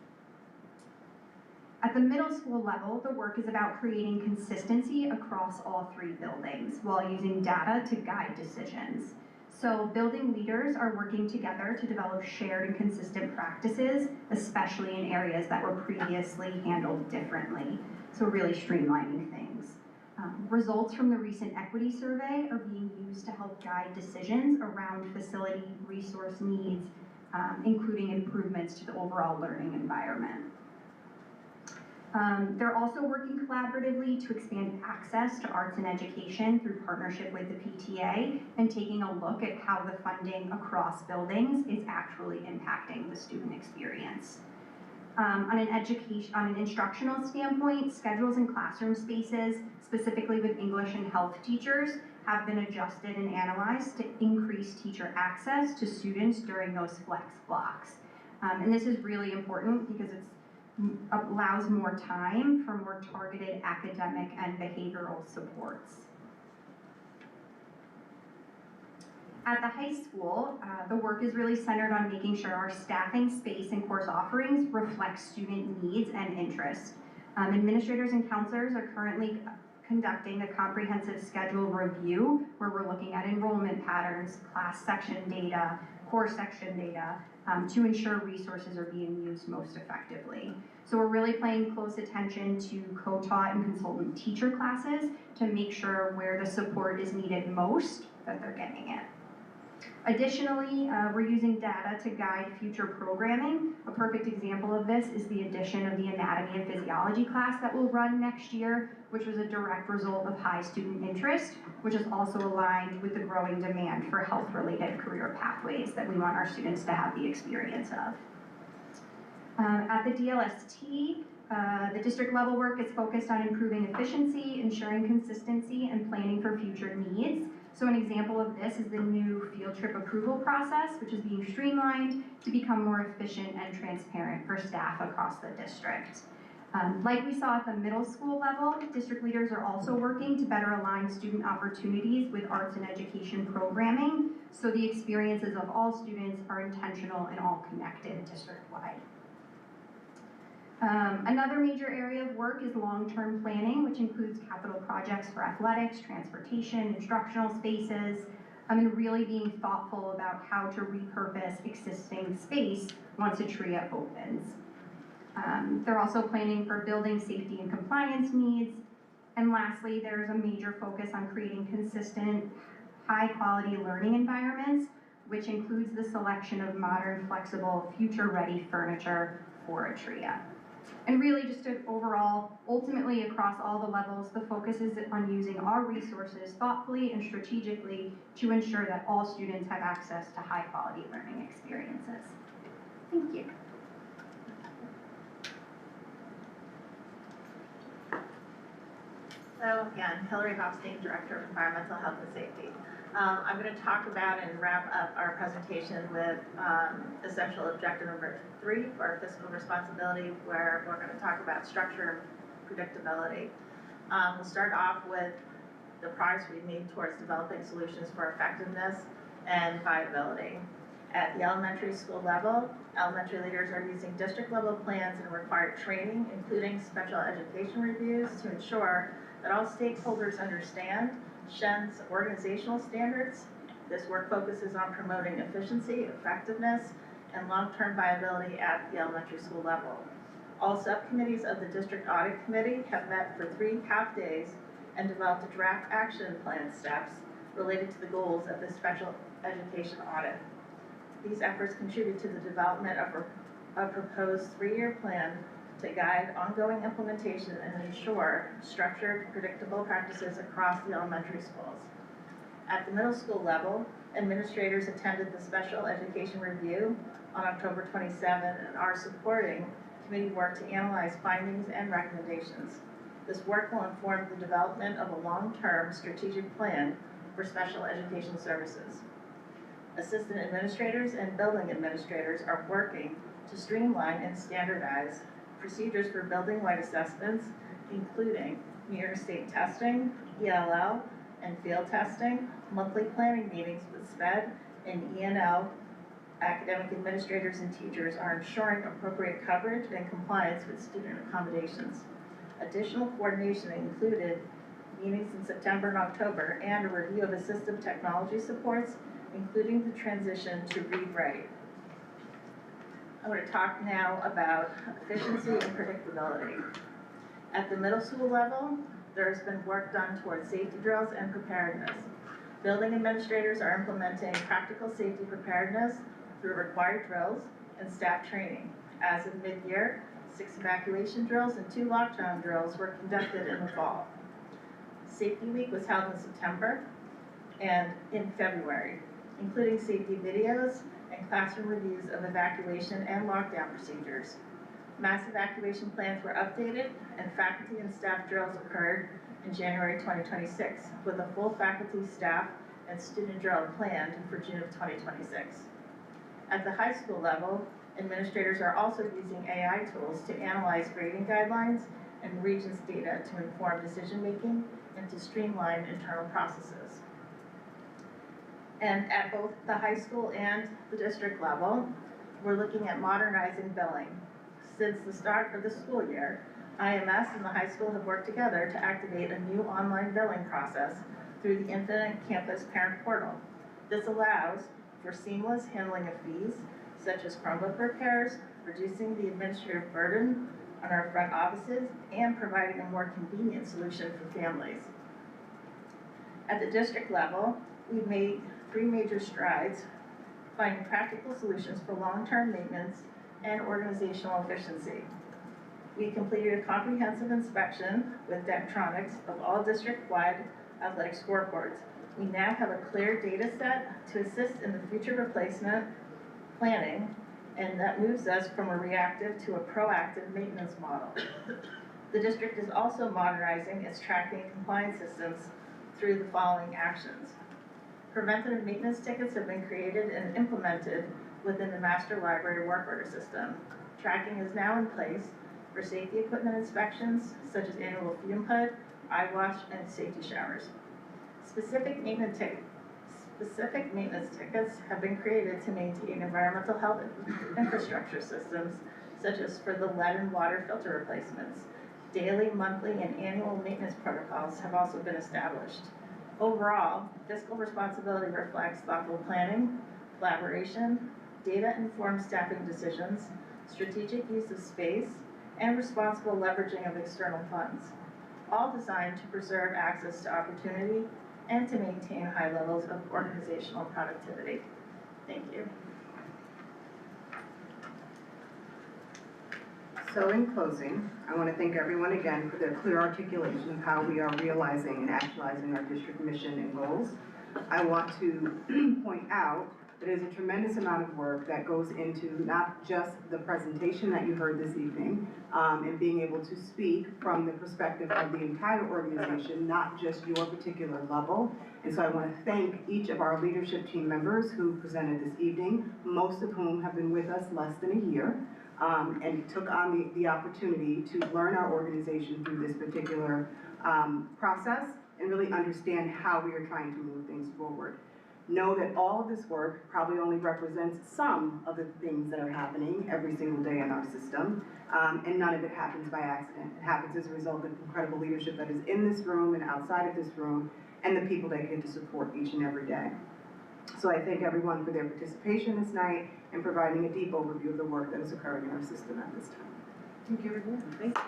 At the middle school level, the work is about creating consistency across all 3 buildings while using data to guide decisions. So building leaders are working together to develop shared and consistent practices, especially in areas that were previously handled differently. So really streamlining things. Results from the recent equity survey are being used to help guide decisions around facility resource needs, including improvements to the overall learning environment. They're also working collaboratively to expand access to arts and education through partnership with the PTA and taking a look at how the funding across buildings is actually impacting the student experience. On an instructional standpoint, schedules and classroom spaces, specifically with English and health teachers, have been adjusted and analyzed to increase teacher access to students during those flex blocks. And this is really important because it allows more time for more targeted academic and behavioral supports. At the high school, the work is really centered on making sure our staffing, space, and course offerings reflect student needs and interests. Administrators and counselors are currently conducting a comprehensive schedule review where we're looking at enrollment patterns, class section data, course section data, to ensure resources are being used most effectively. So we're really paying close attention to co-taught and consultant teacher classes to make sure where the support is needed most, that they're getting it. Additionally, we're using data to guide future programming. A perfect example of this is the addition of the anatomy and physiology class that will run next year, which was a direct result of high student interest, which is also aligned with the growing demand for health-related career pathways that we want our students to have the experience of. At the DLST, the district level work is focused on improving efficiency, ensuring consistency, and planning for future needs. So an example of this is the new field trip approval process, which is being streamlined to become more efficient and transparent for staff across the district. Like we saw at the middle school level, district leaders are also working to better align student opportunities with arts and education programming, so the experiences of all students are intentional and all connected district-wide. Another major area of work is long-term planning, which includes capital projects for athletics, transportation, instructional spaces, and really being thoughtful about how to repurpose existing space once a TRIA opens. They're also planning for building safety and compliance needs. And lastly, there's a major focus on creating consistent, high-quality learning environments, which includes the selection of modern, flexible, future-ready furniture for a TRIA. And really just to overall, ultimately across all the levels, the focus is on using our resources thoughtfully and strategically to ensure that all students have access to high-quality learning experiences. Thank you. So again, Hillary Hofstein, Director of Environmental Health and Safety. I'm going to talk about and wrap up our presentation with essential objective number 3 for our fiscal responsibility, where we're going to talk about structure predictability. We'll start off with the progress we've made towards developing solutions for effectiveness and viability. At the elementary school level, elementary leaders are using district level plans and required training, including special education reviews, to ensure that all stakeholders understand Shen's organizational standards. This work focuses on promoting efficiency, effectiveness, and long-term viability at the elementary school level. All subcommittees of the District Audit Committee have met for 3 half-days and developed a draft action plan steps related to the goals of the special education audit. These efforts contribute to the development of a proposed 3-year plan to guide ongoing implementation and ensure structured, predictable practices across the elementary schools. At the middle school level, administrators attended the special education review on October 27 and are supporting committee work to analyze findings and recommendations. This work will inform the development of a long-term strategic plan for special education services. Assistant administrators and building administrators are working to streamline and standardize procedures for building-wide assessments, including New York State testing, ELL, and field testing, monthly planning meetings with SPED and ENL. Academic administrators and teachers are ensuring appropriate coverage and compliance with student accommodations. Additional coordination included meetings in September and October and a review of assistive technology supports, including the transition to read-write. I'm going to talk now about efficiency and predictability. At the middle school level, there has been work done towards safety drills and preparedness. Building administrators are implementing practical safety preparedness through required drills and staff training. As of mid-year, 6 evacuation drills and 2 lockdown drills were conducted in the fall. Safety Week was held in September and in February, including safety videos and classroom reviews of evacuation and lockdown procedures. Mass evacuation plans were updated and faculty and staff drills occurred in January 2026, with a full faculty, staff, and student drill planned for June of 2026. At the high school level, administrators are also using AI tools to analyze grading guidelines and Regents data to inform decision-making and to streamline internal processes. And at both the high school and the district level, we're looking at modernizing billing. Since the start of the school year, IMS and the high school have worked together to activate a new online billing process through the Infinite Campus Parent Portal. This allows for seamless handling of fees, such as Chromebook repairs, reducing the administrative burden on our front offices, and providing a more convenient solution for families. At the district level, we've made 3 major strides, finding practical solutions for long-term maintenance and organizational efficiency. We completed a comprehensive inspection with Daktronics of all district-wide athletic scoreboards. We now have a clear data set to assist in the future replacement planning, and that moves us from a reactive to a proactive maintenance model. The district is also modernizing its tracking and compliance systems through the following actions. Preventative maintenance tickets have been created and implemented within the master library work order system. Tracking is now in place for safety equipment inspections, such as annual fume hood, eye wash, and safety showers. Specific maintenance tickets have been created to maintain environmental health infrastructure systems, such as for the lead and water filter replacements. Daily, monthly, and annual maintenance protocols have also been established. Overall, fiscal responsibility reflects thoughtful planning, collaboration, data-informed staffing decisions, strategic use of space, and responsible leveraging of external funds, all designed to preserve access to opportunity and to maintain high levels of organizational productivity. Thank you. So in closing, I want to thank everyone again for their clear articulation of how we are realizing and actualizing our district mission and goals. I want to point out that there's a tremendous amount of work that goes into not just the presentation that you heard this evening, and being able to speak from the perspective of the entire organization, not just your particular level. And so I want to thank each of our leadership team members who presented this evening, most of whom have been with us less than a year. and took on the opportunity to learn our organization through this particular process and really understand how we are trying to move things forward. Know that all of this work probably only represents some of the things that are happening every single day in our system, and none of it happens by accident. It happens as a result of incredible leadership that is in this room and outside of this room, and the people that get to support each and every day. So I thank everyone for their participation this night and providing a deep overview of the work that is occurring in our system at this time. Thank you, everyone. Thank you.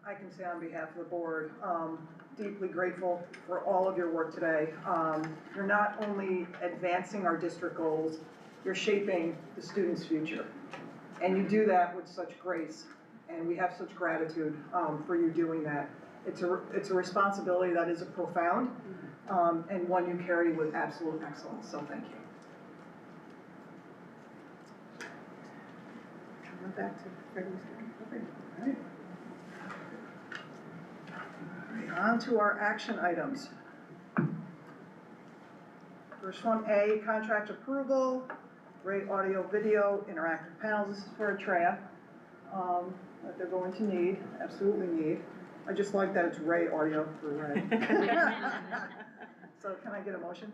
I can say on behalf of the board, deeply grateful for all of your work today. You're not only advancing our district goals, you're shaping the students' future. And you do that with such grace, and we have such gratitude for you doing that. It's a responsibility that is profound, and one you carry with absolute excellence, so thank you. Come back to Freddie's. All right. On to our action items. First one, A, contract approval, Ray Audio Video Interactive Panels. This is for Atrea, that they're going to need, absolutely need. I just like that it's Ray Audio for Ray. So can I get a motion?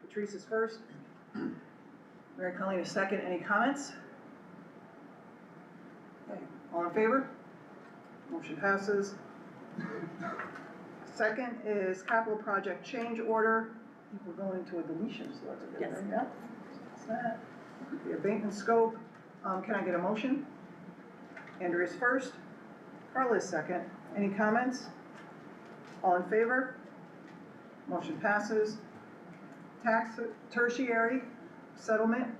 Patrice is first. Mary Colleen is second. Any comments? Okay. All in favor? Motion passes. Second is capital project change order. I think we're going into a deletion, so that's a good Yes. thing. Yep. That's that. The abatement scope. Can I get a motion? Andrea's first. Carla is second. Any comments? All in favor? Motion passes. Tax tertiary settlement.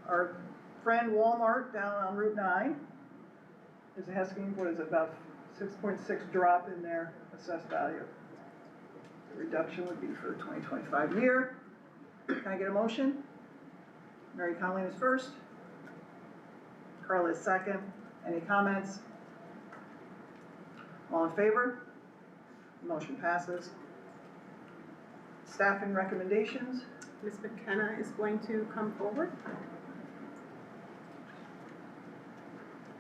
Our friend Walmart down on Route 9 is asking, what is it, about 6.6 drop in their assessed value. The reduction would be for the 2025 year. Can I get a motion? Mary Colleen is first. Carla is second. Any comments? All in favor? Motion passes. Staffing recommendations. Ms. McKenna is going to come forward.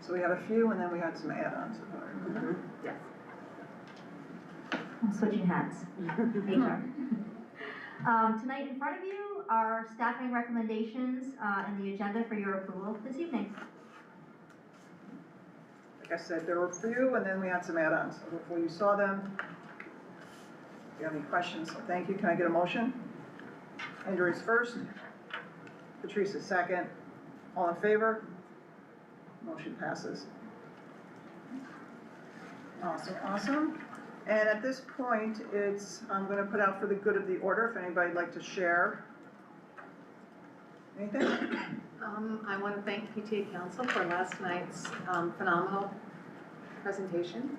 So we had a few, and then we had some add-ons. Yes. I'm switching hats. HR. Tonight in front of you are staffing recommendations and the agenda for your approval this evening. Like I said, there were a few, and then we had some add-ons. So hopefully you saw them. If you have any questions, so thank you. Can I get a motion? Andrew is first. Patrice is second. All in favor? Motion passes. Awesome, awesome. And at this point, I'm going to put out for the good of the order if anybody'd like to share anything. I want to thank PTA Council for last night's phenomenal presentation.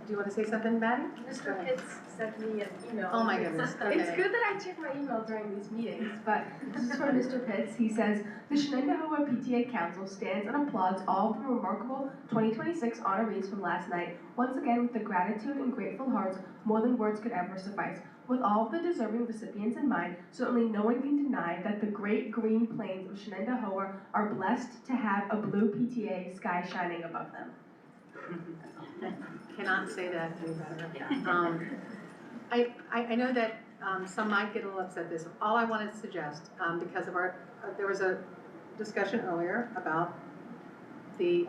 Do you want to say something, Maddie? Mr. Pitts sent me an email. Oh my goodness, okay. It's good that I check my email during these meetings, but this is from Mr. Pitts. He says, the Shenendehowa PTA Council stands and applauds all of the remarkable 2026 honorees from last night, once again with the gratitude and grateful hearts more than words could ever suffice. With all of the deserving recipients in mind, certainly no one can deny that the great green plains of Shenendehowa are blessed to have a blue PTA sky shining above them. Cannot say that any better. I know that some might get a little upset at this. All I want to suggest, because of there was a discussion earlier about the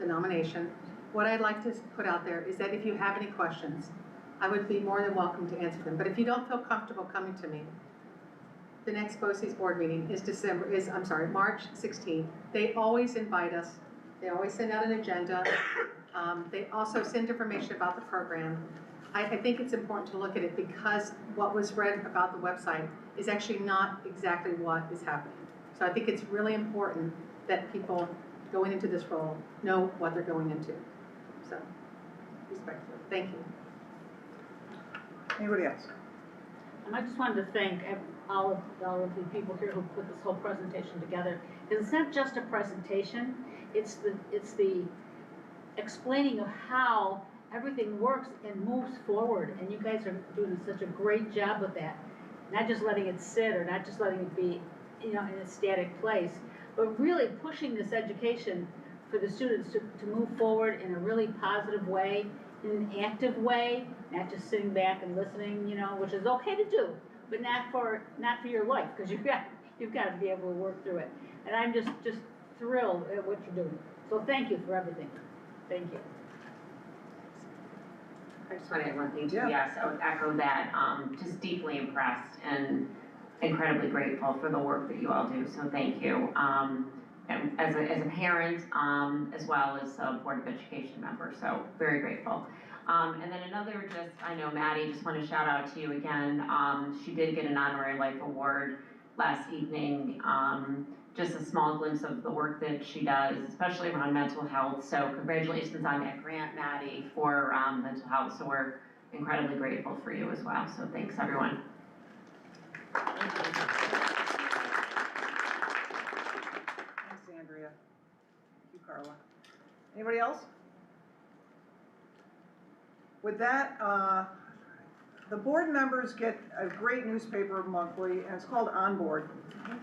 nomination. What I'd like to put out there is that if you have any questions, I would be more than welcome to answer them. But if you don't feel comfortable coming to me, the next BOCES board meeting is March 16th. They always invite us. They always send out an agenda. They also send information about the program. I think it's important to look at it because what was read about the website is actually not exactly what is happening. So I think it's really important that people going into this role know what they're going into. So, respectfully, thank you. Anybody else? And I just wanted to thank all of the people here who put this whole presentation together. It's not just a presentation, it's the explaining of how everything works and moves forward, and you guys are doing such a great job with that. not just letting it sit or not just letting it be, in a static place, but really pushing this education for the students to move forward in a really positive way, in an active way, not just sitting back and listening, which is okay to do, but not for your life, because you've got to be able to work through it. And I'm just thrilled at what you're doing. So thank you for everything. Thank you. I just want to add one thing too. Yeah. Yes, I would echo that. Just deeply impressed and incredibly grateful for the work that you all do. So thank you. And as a parent, as well as a Board of Education member. So very grateful. And then another, I know Maddie, just want to shout out to you again. She did get an Honorary Life Award last evening. Just a small glimpse of the work that she does, especially around mental health. So congratulations on that grant, Maddie, for mental health. So we're incredibly grateful for you as well. So thanks, everyone. Thanks, Andrea. Thank you, Carla. Anybody else? With that, the board members get a great newspaper monthly, and it's called On Board.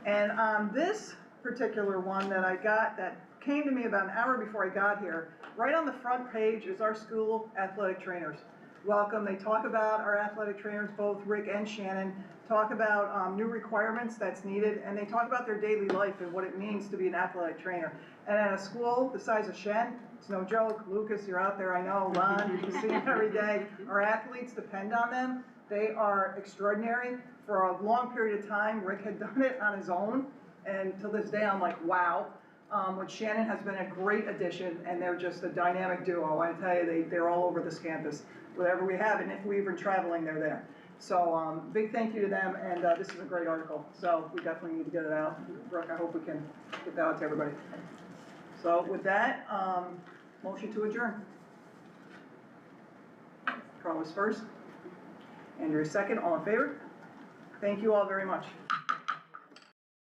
And on this particular one that I got, that came to me about an hour before I got here, right on the front page is our school athletic trainers. Welcome. They talk about our athletic trainers, both Rick and Shannon, talk about new requirements that's needed, and they talk about their daily life and what it means to be an athletic trainer. And at a school the size of Shen, it's no joke. Lucas, you're out there, I know. Ron, you see them every day. Our athletes depend on them. They are extraordinary. For a long period of time, Rick had done it on his own, and to this day, I'm like, wow. With Shannon has been a great addition, and they're just a dynamic duo. I tell you, they're all over this campus. Whatever we have, and if we've been traveling, they're there. So big thank you to them, and this is a great article. So we definitely need to get it out. Brooke, I hope we can get that out to everybody. So with that, motion to adjourn. Carlos first. Andrew second. All in favor? Thank you all very much.